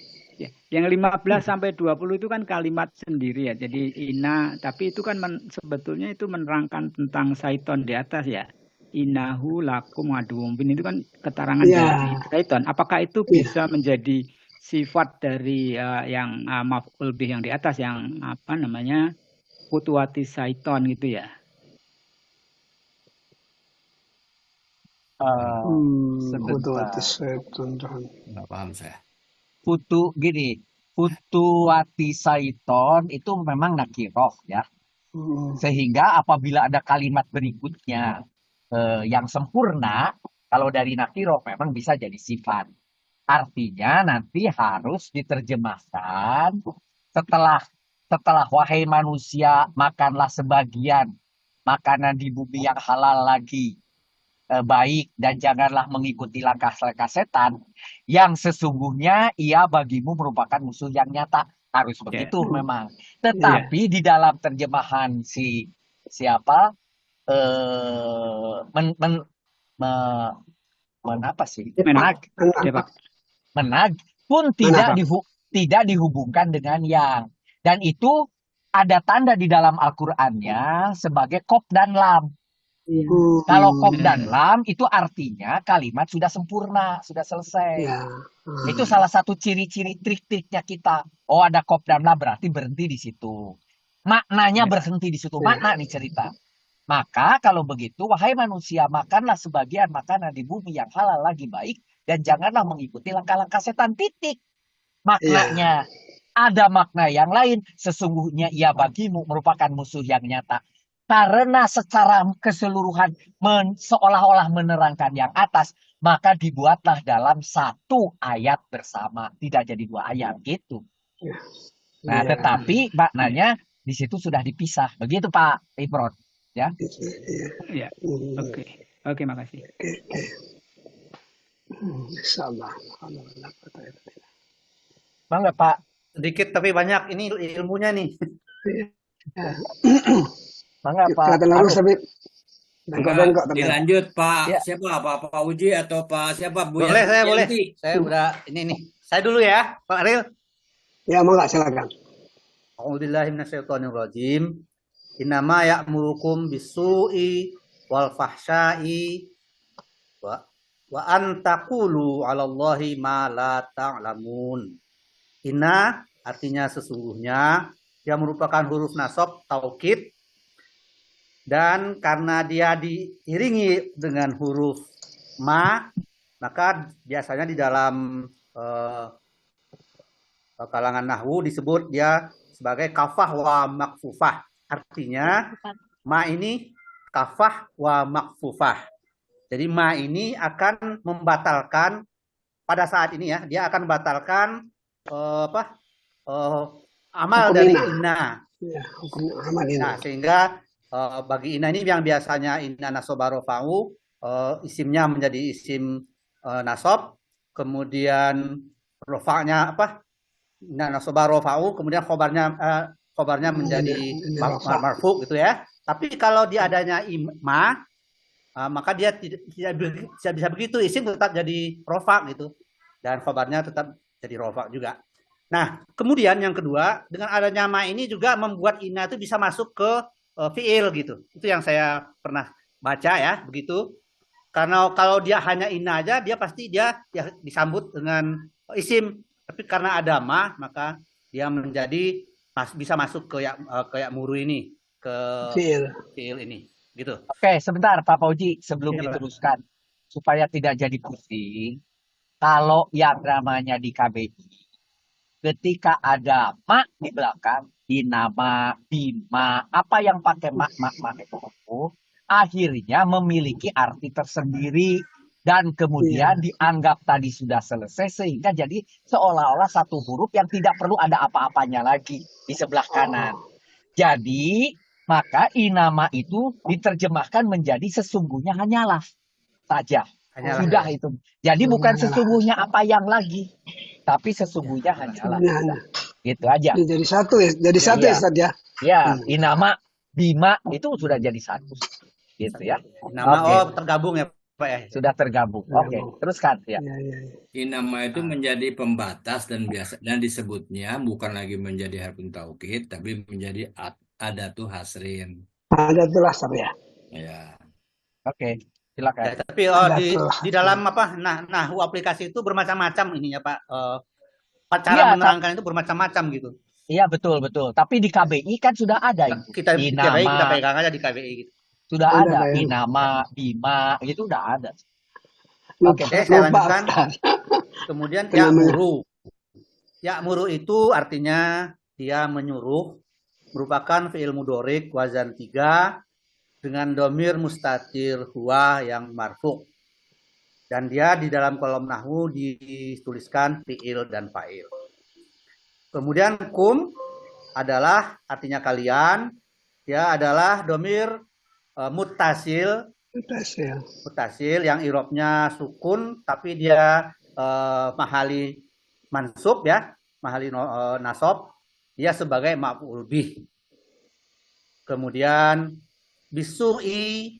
Yang 15 sampai 20 itu kan kalimat sendiri ya. Jadi ina, tapi itu kan sebetulnya itu menerangkan tentang syaiton di atas ya. Inahu lakum aduwwum mubin, itu kan keterangan dari syaiton. Apakah itu bisa menjadi sifat dari yang maf'ul bih yang di atas, yang apa namanya, kutuwati syaiton gitu ya? Sebentar. Nggak paham saya. Futuwati syaiton itu memang nakiroh ya. Sehingga apabila ada kalimat berikutnya yang sempurna, kalau dari nakiroh memang bisa jadi sifat. Artinya nanti harus diterjemahkan setelah wahai manusia makanlah sebagian makanan di bumi yang halal lagi baik, dan janganlah mengikuti langkah-langkah setan yang sesungguhnya ia bagimu merupakan musuh yang nyata. Harus begitu memang. Tetapi di dalam terjemahan siapa menag pun tidak dihubungkan dengan yang, dan itu ada tanda di dalam Al-Qur'annya sebagai qaf dan lam. Kalau qaf dan lam itu artinya kalimat sudah sempurna, sudah selesai. Itu salah satu ciri-ciri trik-triknya kita. Oh, ada qaf dan lam berarti berhenti di situ. maknanya berhenti di situ. Makna nih cerita. Maka kalau begitu, wahai manusia, makanlah sebagian makanan di bumi yang halal lagi baik, dan janganlah mengikuti langkah-langkah setan. Titik. Maknanya ada makna yang lain. Sesungguhnya ia bagimu merupakan musuh yang nyata. Karena secara keseluruhan seolah-olah menerangkan yang atas, maka dibuatlah dalam satu ayat bersama. Tidak jadi dua ayat gitu. Nah, tetapi maknanya di situ sudah dipisah. Begitu Pak Imron. Ya. Ya. Oke, makasih. Insyaallah. Bangga Pak. Sedikit tapi banyak ini ilmunya nih. Bangga Pak. Kelihatan harus tapi Enggak, dilanjut Pak. Ya. Siapa? Pak Uji atau Pak siapa? Bu Boleh, saya boleh. Yanti? Saya udah ini nih. Saya dulu ya, Pak Ariel. Ya, mau nggak silakan. A'udzubillahi minasyaitonirrajim. Innama ya'murukum bisu'i wal fahsya'i wa an taqulu 'alallahi ma la ta'lamun. Inna artinya sesungguhnya, dia merupakan huruf nasab taukid, dan karena dia diiringi dengan huruf ma, maka biasanya di dalam kalangan nahwu disebut dia sebagai kafah wa makfufah. Artinya ma ini kafah wa makfufah. Jadi ma ini akan membatalkan pada saat ini ya, dia akan membatalkan amal Hukum dari inna. inna. Ya, hukum amal ini. Nah, sehingga bagi inna ini yang biasanya inna nasoba rofa'u, isimnya menjadi isim nasob, kemudian rofa'nya inna nasoba rofa'u, kemudian khobarnya menjadi marfu gitu ya. Tapi kalau diadanya ma, maka dia tidak bisa begitu, isim tetap jadi rofa gitu, dan khobarnya tetap jadi rofa juga. Nah, kemudian yang kedua, dengan adanya ma ini juga membuat inna itu bisa masuk ke fiil gitu. Itu yang saya pernah baca ya, begitu. Karena kalau dia hanya inna aja, dia pasti dia disambut dengan isim. Tapi karena ada ma, maka dia menjadi bisa masuk ke ya'muru ini, ke fiil ini, gitu. Oke, sebentar Pak Fauji, sebelum diteruskan, supaya tidak jadi pusing. Kalau yang namanya di KBI, ketika ada ma di belakang, dinama, bima, apa yang pakai ma itu, akhirnya memiliki arti tersendiri. Dan kemudian dianggap tadi sudah selesai, sehingga jadi seolah-olah satu huruf yang tidak perlu ada apa-apanya lagi di sebelah kanan. Jadi maka inama itu diterjemahkan menjadi sesungguhnya hanyalah saja. Sudah itu. Jadi bukan sesungguhnya apa yang lagi, tapi sesungguhnya hanyalah. Gitu aja. Jadi satu ya, jadi satu ya Ustaz ya. Ya, inama, bima itu sudah jadi satu. Gitu ya. Nama tergabung ya. Sudah tergabung. Oke, teruskan ya. Inama itu menjadi pembatas dan disebutnya bukan lagi menjadi harfun taukid, tapi menjadi adatu hasrin. Adatu hasr ya. Ya. Oke, silakan. Ya, tapi di dalam nahwu aplikasi itu bermacam-macam ininya Pak. Cara menerangkan itu bermacam-macam gitu. Iya betul. Tapi di KBI kan sudah ada itu. Kita pegang aja di KBI gitu. Sudah ada inama, bima, itu udah ada. Oke, saya lanjutkan. Kemudian ya'muru. Ya'muru itu artinya dia menyuruh, merupakan fi'il mudhorik wazan 3 dengan domir mustatir huwa yang marfu. Dan dia di dalam kolom nahwu dituliskan fi'il dan fa'il. Kemudian kum adalah artinya kalian, dia adalah domir mutasil yang irobnya sukun, tapi dia mahali mansub ya, mahali nasob, dia sebagai maf'ul bih. Kemudian bisu'i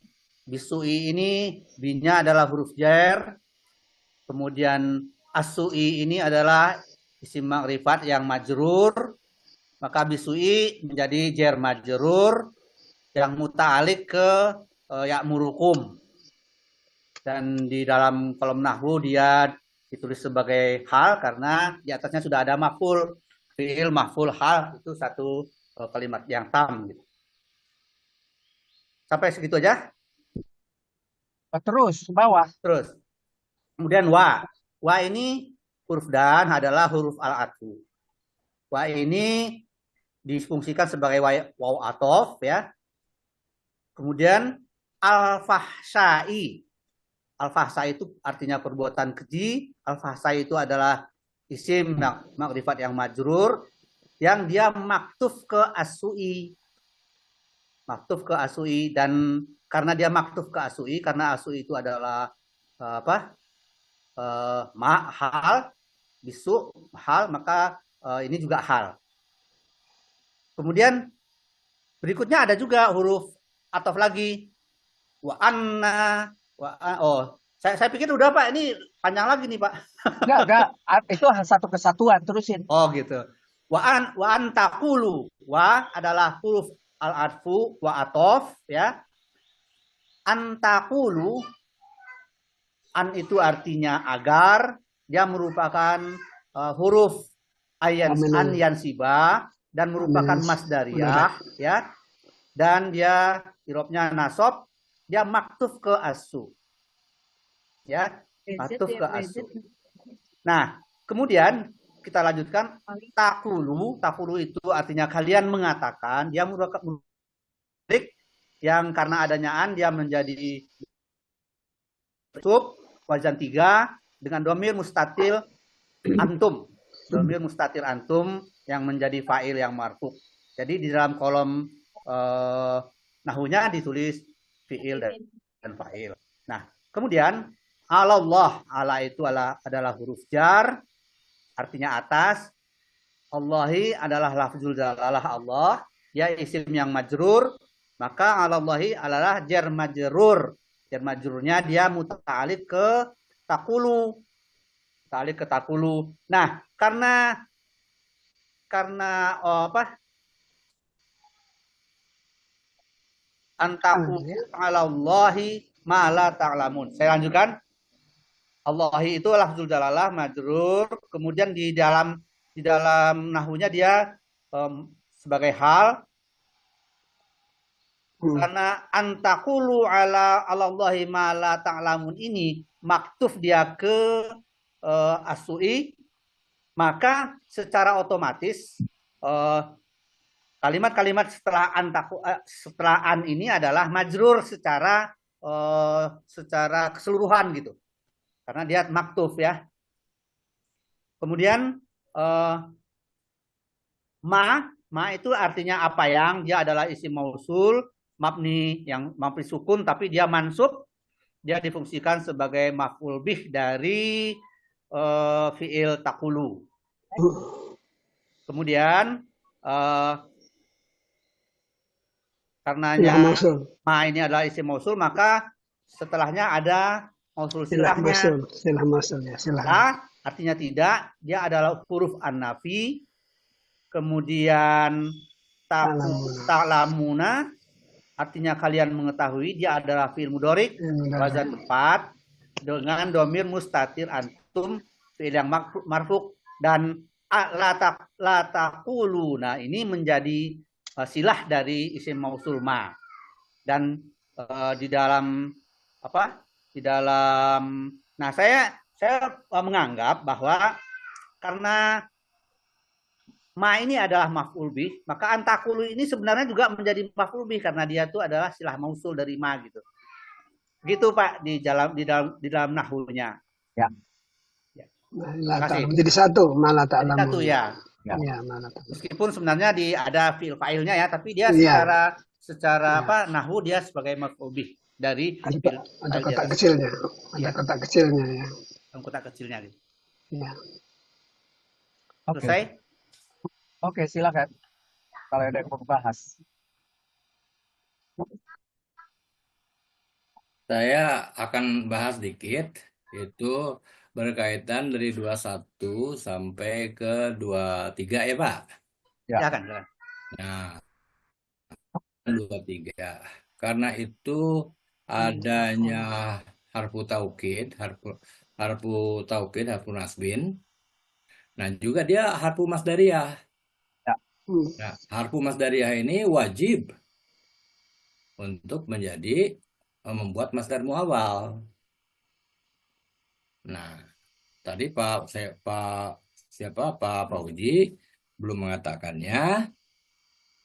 ini binya adalah huruf jar, kemudian as-su'i ini adalah isim ma'rifat yang majrur, maka bisu'i menjadi jar majrur yang muta'alik ke ya'murukum. Dan di dalam kolom nahwu dia ditulis sebagai hal karena di atasnya sudah ada maf'ul, fi'il maf'ul hal, itu satu kalimat yang tam gitu. Sampai segitu aja. Terus ke bawah. Terus kemudian wa. Wa ini huruf dan adalah huruf al-atfu. Wa ini difungsikan sebagai waw atof ya. Kemudian al-fahsai. Al-fahsai itu artinya perbuatan keji. Al-fahsai itu adalah isim makrifat yang majrur yang dia maktuf ke asui. Maktuf ke asui, dan karena dia maktuf ke asui, karena asui itu adalah hal, bisu hal, maka ini juga hal. Kemudian berikutnya ada juga huruf atof lagi. Wa anna, saya pikir udah Pak, ini panjang lagi nih Pak. Enggak, itu satu kesatuan, terusin. Oh gitu. Wa an taqulu. Wa adalah huruf al-atfu wa atof ya. An taqulu, an itu artinya agar, dia merupakan huruf an yansiba dan merupakan masdariyah ya. Dan dia irobnya nasab, dia maktuf ke asu. Ya, maktuf ke asu. Nah, kemudian kita lanjutkan takulu. Takulu itu artinya kalian mengatakan, dia merupakan yang karena adanya an dia menjadi sub wazan 3 dengan domir mustatil antum. Domir mustatil antum yang menjadi fa'il yang marfu. Jadi di dalam kolom nahunya ditulis fi'il dan fa'il. Nah, kemudian Allah, Allah itu adalah huruf jar, artinya atas. Allahi adalah lafzul jalalah Allah, ya isim yang majrur, maka Allahi adalah jar majrur. Jar majrurnya dia muta'alliq ke takulu. Muta'alliq ke takulu. Nah, karena antaku alallahi ma la ta'lamun. Saya lanjutkan. Allahi itu lafzul jalalah majrur, kemudian di dalam nahunya dia sebagai hal, karena antakulu ala Allahi ma la ta'lamun ini maktuf dia ke asui, maka secara otomatis kalimat-kalimat setelah an ini adalah majrur secara keseluruhan gitu. Karena dia maktuf ya. Kemudian ma itu artinya apa yang, dia adalah isim mausul mabni yang mabni sukun tapi dia mansub, dia difungsikan sebagai maf'ul bih dari fi'il takulu. Kemudian karenanya ma ini adalah isim mausul, maka setelahnya ada mausul silahnya. Silah mausul ya, silah. Nah, artinya tidak, dia adalah huruf an-nafi. Kemudian ta'lamuna artinya kalian mengetahui, dia adalah fi'il mudhari wazan 4 dengan domir mustatir antum fi'il yang marfu, dan la taqulu. Nah, ini menjadi silah dari isim mausul ma. Dan di dalam nah saya menganggap bahwa karena ma ini adalah maf'ul bih, maka antakulu ini sebenarnya juga menjadi maf'ul bih karena dia itu adalah silah mausul dari ma gitu. Gitu Pak di dalam nahwunya. Ya. Jadi satu, malah ta'lamun. Satu ya. Ya, malah ta'lamun. Meskipun sebenarnya ada fi'il fa'ilnya ya, tapi dia secara nahwu dia sebagai maf'ul bih dari ada kotak kecilnya. Ada kotak kecilnya ya. Kotak kecilnya gitu. Ya. Selesai? Oke, silakan. Kalau ada yang mau bahas. Saya akan bahas dikit, itu berkaitan dari 21 sampai ke 23 ya Pak? Ya kan. Nah, 23. Karena itu adanya harfu taukid, harfu nasbin. Nah, juga dia harfu masdariyah. Nah, harfu masdariyah ini wajib untuk membuat masdar muawwal. Nah, tadi Pak Fauji belum mengatakannya.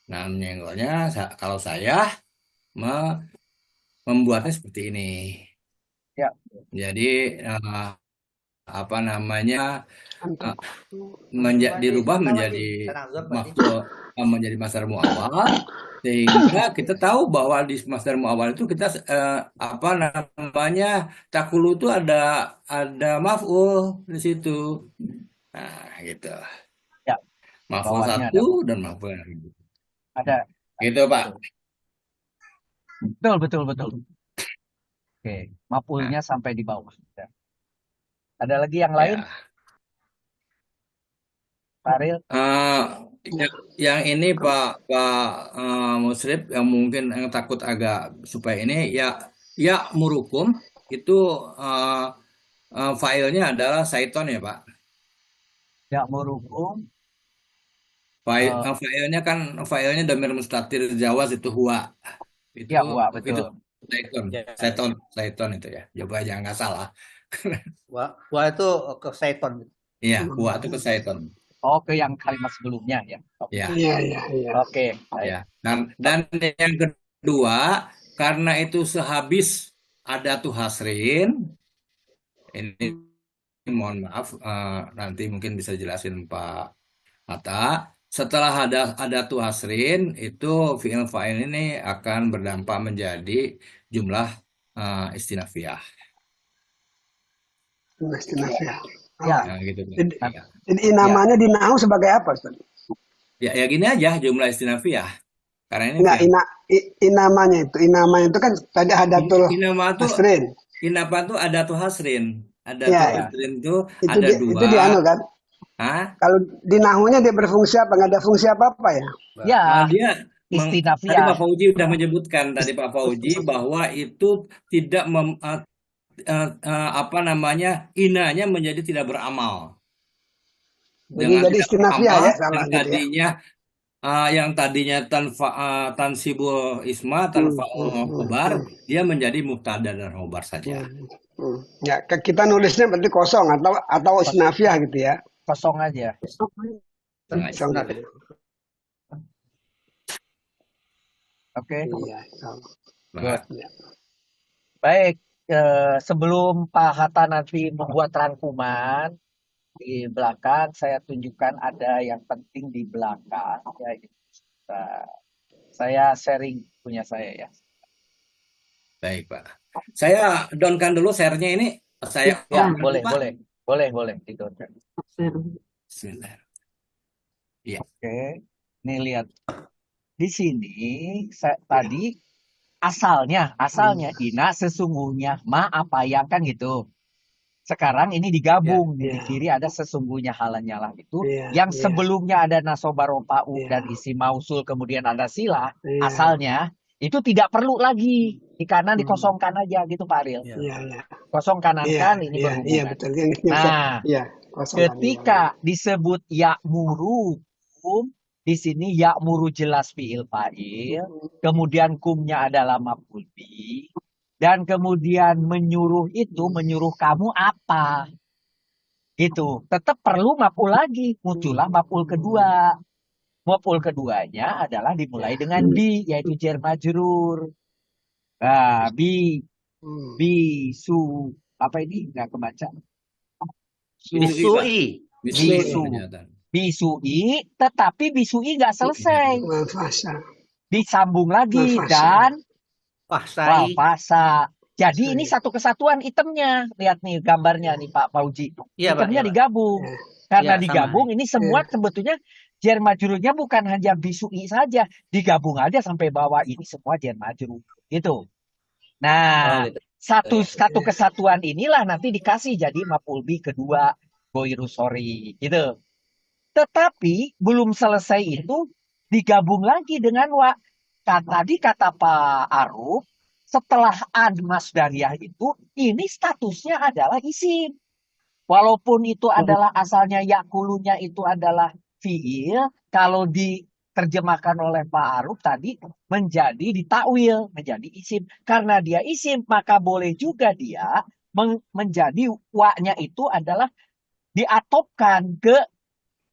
Nah, menyenggolnya kalau saya membuatnya seperti ini. Ya. Jadi apa namanya dirubah menjadi menjadi masdar muawwal, sehingga kita tahu bahwa di masdar muawwal itu kita apa namanya takulu itu ada maf'ul di situ. Nah, gitu. Ya. Maf'ul Bawahnya satu dan maf'ul yang lain. ada. Gitu, Pak. Betul. Oke, maf'ulnya sampai di bawah. Ya. Ada lagi yang lain? Ya. Pak Ariel? Yang ini Pak Musrib yang mungkin yang takut agak supaya ini ya murukum itu filenya adalah Saiton ya Pak. Ya murukum. Filenya dhamir mustatir jawaz itu huwa. Itu, ya huwa, betul. Itu Saiton itu ya. Coba aja nggak salah. Huwa itu ke Saiton. Iya, huwa itu ke Saiton. Oh, ke yang kalimat sebelumnya ya. Iya. Oke. Ya. Dan yang kedua, karena itu sehabis adatu hasrin, ini mohon maaf, nanti mungkin bisa jelasin Pak Hatta. Setelah adatu hasrin, itu fi'il fa'il ini akan berdampak menjadi jumlah istinafiyah. Istinafiyah. Ya. Nah, gitu. Jadi namanya di nahu sebagai apa, Ustaz? Ya gini aja jumlah istinafiyah. Karena ini inamanya itu kan tadi hadatul hasrin. Inama itu adatu hasrin. Adatu hasrin itu ada dua. Itu di anu kan? Hah? Kalau di nahunya dia berfungsi apa? Nggak ada fungsi apa-apa ya? Ya. Dia istinafiyah. Tadi Pak Fauji sudah menyebutkan bahwa itu tidak inanya menjadi tidak beramal. Jadi istinafiyah ya salah yang tadinya tansibul isma tanfa'ul khobar, dia menjadi mubtada dan khobar saja. Ya, kita nulisnya berarti kosong atau istinafiyah gitu ya. Kosong aja. Oke. Baik. Sebelum Pak Hatta nanti membuat rangkuman di belakang, saya tunjukkan ada yang penting di belakang. Ya, saya sharing punya saya ya. Baik Pak. Saya downkan dulu share-nya ini. Saya boleh di-downkan. Bismillah. Ya. Oke. Nih lihat. Di sini tadi asalnya ina sesungguhnya ma apa yang kan gitu. Sekarang ini digabung di kiri ada sesungguhnya halannya lah itu. Yang sebelumnya ada nasobarofa'u dan isi mausul kemudian ada silah asalnya itu tidak perlu lagi di kanan dikosongkan aja gitu Pak Ariel. Kosong kanan kan ini berhubungan. Betul. Nah, ketika disebut ya'murukum di sini ya'muru jelas fi'il fa'il, kemudian kumnya adalah maf'ul bih, dan kemudian menyuruh kamu apa? Gitu. Tetap perlu maf'ul lagi, muncullah maf'ul kedua. Maf'ul keduanya adalah dimulai dengan bi, yaitu jar majrur. Nah, apa ini? Nggak kebaca. Bisui, tetapi bisui nggak selesai. Disambung lagi dan fasa. Jadi ini satu kesatuan itemnya. Lihat nih gambarnya nih Pak Fauji. Itemnya digabung. Karena digabung ini semua sebetulnya jar majrurnya bukan hanya bisui saja. Digabung aja sampai bawah ini semua jar majrur. Gitu. Nah, satu kesatuan inilah nanti dikasih jadi maf'ul bih kedua goiru sori. Gitu. Tetapi belum selesai itu digabung lagi dengan wa. Tadi kata Pak Aruf, setelah an masdariyah itu, ini statusnya adalah isim. Walaupun itu adalah asalnya yakulunya itu adalah fi'il, kalau diterjemahkan oleh Pak Aruf tadi menjadi ditakwil, menjadi isim. Karena dia isim, maka boleh juga dia menjadi wa-nya itu adalah diatopkan ke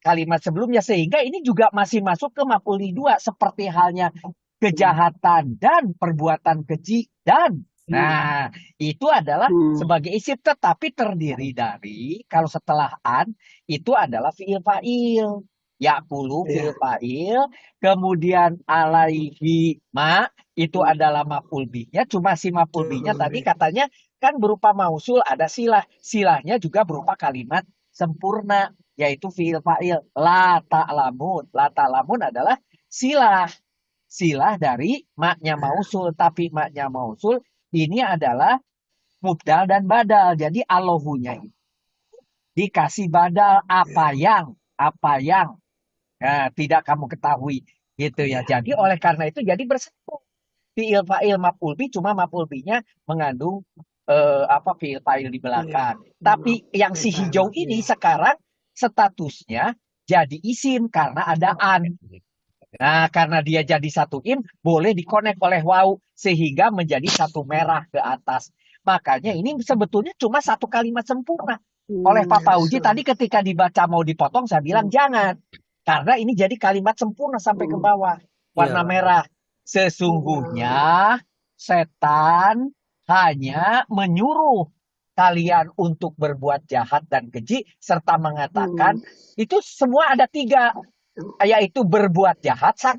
kalimat sebelumnya. Sehingga ini juga masih masuk ke maf'ul li dua. Seperti halnya kejahatan dan perbuatan keji dan. Nah, itu adalah sebagai isim tetapi terdiri dari kalau setelah an itu adalah fiil fa'il. Yakulu fiil fa'il, kemudian alaihi ma itu adalah maf'ul bihnya. Cuma si maf'ul bihnya tadi katanya kan berupa mausul, ada silah. Silahnya juga berupa kalimat sempurna yaitu fiil fa'il. La ta'lamun. La ta'lamun adalah silah. Silah dari maknya mausul, tapi maknya mausul ini adalah mubdal dan badal. Jadi Allahunya itu dikasih badal apa yang tidak kamu ketahui gitu ya. Jadi oleh karena itu jadi bersambung fiil fa'il maf'ul bi, cuma maf'ul bi-nya mengandung fiil fa'il di belakang. Tapi yang si hijau ini sekarang statusnya jadi isim karena ada an. Nah, karena dia jadi satu im, boleh dikonek oleh waw sehingga menjadi satu merah ke atas. Makanya ini sebetulnya cuma satu kalimat sempurna. Oleh Pak Fauji tadi ketika dibaca mau dipotong, saya bilang jangan. Karena ini jadi kalimat sempurna sampai ke bawah. Warna merah. Sesungguhnya setan hanya menyuruh kalian untuk berbuat jahat dan keji serta mengatakan itu semua ada 3. Yaitu berbuat jahat 1,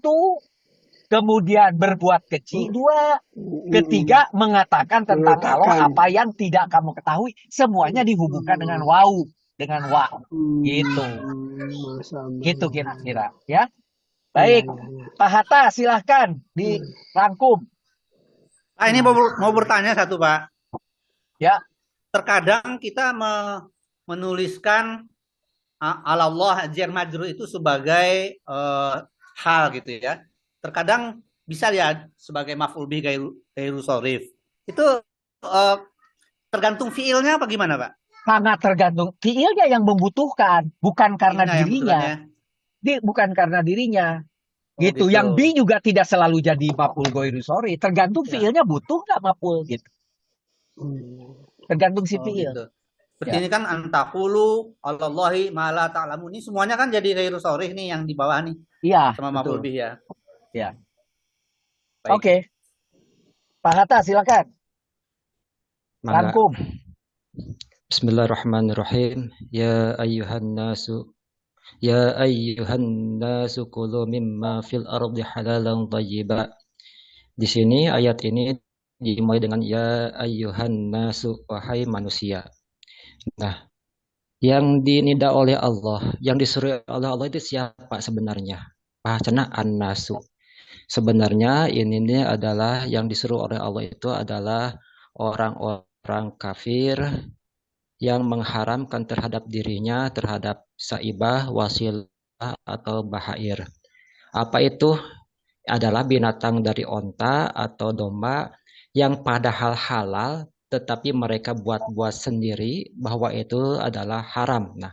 kemudian berbuat keji 2, ketiga mengatakan tentang Allah apa yang tidak kamu ketahui. Semuanya dihubungkan dengan waw, dengan wa. Gitu. Gitu kira-kira ya. Baik, Pak Hatta silahkan dirangkum. Pak, ini mau bertanya satu, Pak. Ya. Terkadang kita menuliskan Allah jar majrur itu sebagai hal gitu ya. Terkadang bisa lihat sebagai maf'ul bih ghairu sharif. Itu tergantung fiilnya apa gimana, Pak? Sangat tergantung fiilnya yang membutuhkan, bukan karena dirinya. Bukan karena dirinya. Gitu. Yang bi juga tidak selalu jadi maf'ul ghairu sharif. Tergantung fiilnya butuh nggak maf'ul gitu. Tergantung si fiil. Gitu. Seperti ini kan antakulu Allahi ma la ta'lamun. Ini semuanya kan jadi ghairu sharif nih yang di bawah nih. Iya. Sama maf'ul bih ya. Ya. Oke. Pak Hatta silakan. Rangkum. Bismillahirrahmanirrahim. Ya ayyuhan nasu kulu mimma fil ardi halalan thayyiba. Di sini ayat ini dimulai dengan ya ayyuhan nasu, wahai manusia. Nah, yang dinida oleh Allah, yang disuruh oleh Allah itu siapa sebenarnya? Bahasanya an-nasu. Sebenarnya ini adalah yang disuruh oleh Allah itu adalah orang-orang kafir yang mengharamkan terhadap dirinya terhadap saibah, wasilah atau bahair. Apa itu? Adalah binatang dari onta atau domba yang padahal halal tetapi mereka buat-buat sendiri bahwa itu adalah haram. Nah,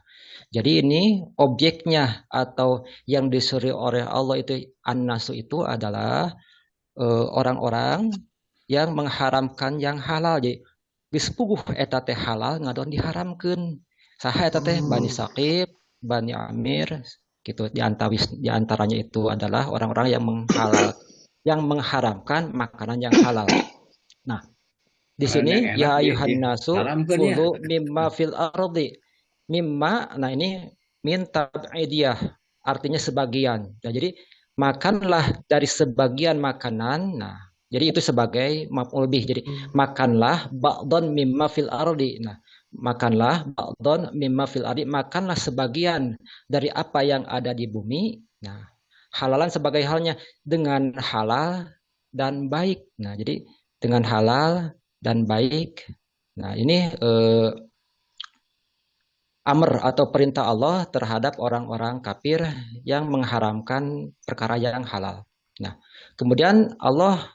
jadi ini objeknya atau yang disuruh oleh Allah itu an-nasu itu adalah orang-orang yang mengharamkan yang halal. Jadi dispuguh eta teh halal ngadon diharamkeun. Saha eta teh Bani Saqib, Bani Amir gitu. Di antaranya itu adalah orang-orang yang mengharamkan makanan yang halal. Nah, di sini ya ayuhan nasu kulu mimma fil ardi. Mimma, nah ini min tab'idiyah, artinya sebagian. Nah, jadi makanlah dari sebagian makanan. Nah, jadi itu sebagai maf'ul bih. Jadi makanlah ba'don mimma fil ardi. Nah, makanlah ba'don mimma fil ardi, makanlah sebagian dari apa yang ada di bumi. Nah, halalan sebagai halnya dengan halal dan baik. Nah, jadi dengan halal dan baik. Nah, ini amr atau perintah Allah terhadap orang-orang kafir yang mengharamkan perkara yang halal. Nah, kemudian Allah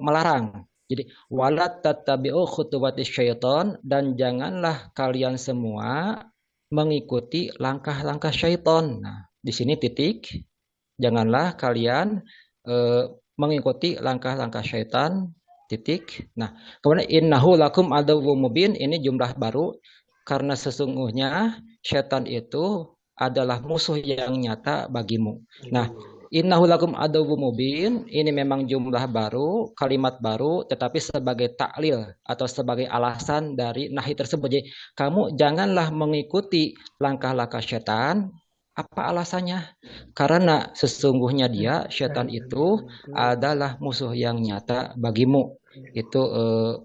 melarang. Jadi wala tattabi'u khutuwatis syaiton, dan janganlah kalian semua mengikuti langkah-langkah syaitan. Nah, di sini titik. Janganlah kalian mengikuti langkah-langkah syaitan. Titik. Nah, kemudian innahu lakum aduwwum mubin, ini jumlah baru karena sesungguhnya syaitan itu adalah musuh yang nyata bagimu. Nah, innahu lakum aduwwum mubin ini memang jumlah baru, kalimat baru, tetapi sebagai taklil atau sebagai alasan dari nahi tersebut. Jadi kamu janganlah mengikuti langkah-langkah syaitan. Apa alasannya? Karena sesungguhnya dia, syaitan itu adalah musuh yang nyata bagimu. Itu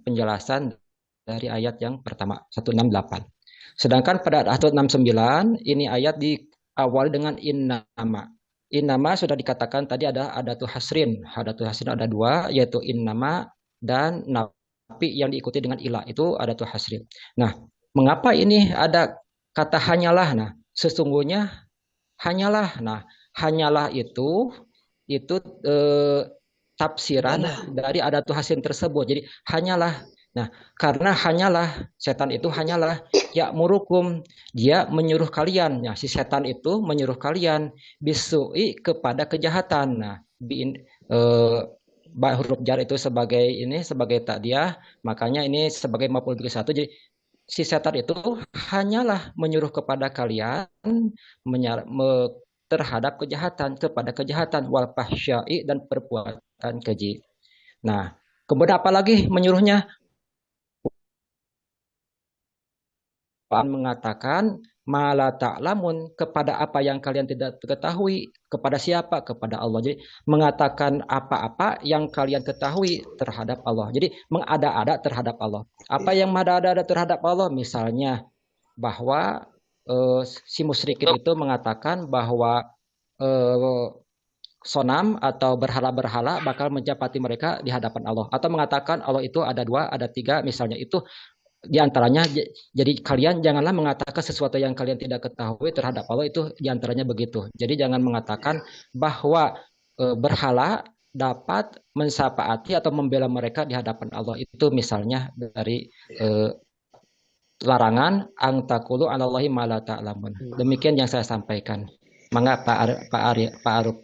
penjelasan dari ayat yang pertama 168. Sedangkan pada 169 ini ayat diawali dengan innama. Innama sudah dikatakan tadi ada adatul hasrin. Adatul hasrin ada dua, yaitu innama dan nafi yang diikuti dengan ilah, itu adatul hasrin. Nah, mengapa ini ada kata hanyalah? Nah, sesungguhnya hanyalah. Nah, hanyalah itu tafsiran dari adatul hasrin tersebut. Jadi hanyalah. Nah, karena hanyalah, setan itu hanyalah ya'murukum, dia menyuruh kalian. Nah, si setan itu menyuruh kalian bisu'i, kepada kejahatan. Nah, huruf jar itu sebagai takdiah, makanya ini sebagai maf'ul bih satu. Jadi si setan itu hanyalah menyuruh kepada kalian terhadap kejahatan, kepada kejahatan, wal fahsya'i, dan perbuatan keji. Nah, kemudian apa lagi menyuruhnya? Mengatakan mala ta'lamun, kepada apa yang kalian tidak ketahui. Kepada siapa? Kepada Allah. Jadi mengatakan apa-apa yang kalian ketahui terhadap Allah. Jadi mengada-ada terhadap Allah. Apa yang mengada-ada terhadap Allah? Misalnya bahwa si musyrikin itu mengatakan bahwa sonam atau berhala-berhala bakal menjapati mereka di hadapan Allah. Atau mengatakan Allah itu ada dua, ada tiga, misalnya. Itu diantaranya. Jadi kalian janganlah mengatakan sesuatu yang kalian tidak ketahui terhadap Allah, itu diantaranya begitu. Jadi jangan mengatakan bahwa berhala dapat mensapaati atau membela mereka di hadapan Allah. Itu misalnya dari larangan ang taqulu 'alallahi ma la ta'lamun. Demikian yang saya sampaikan. Mangga Pak Arif.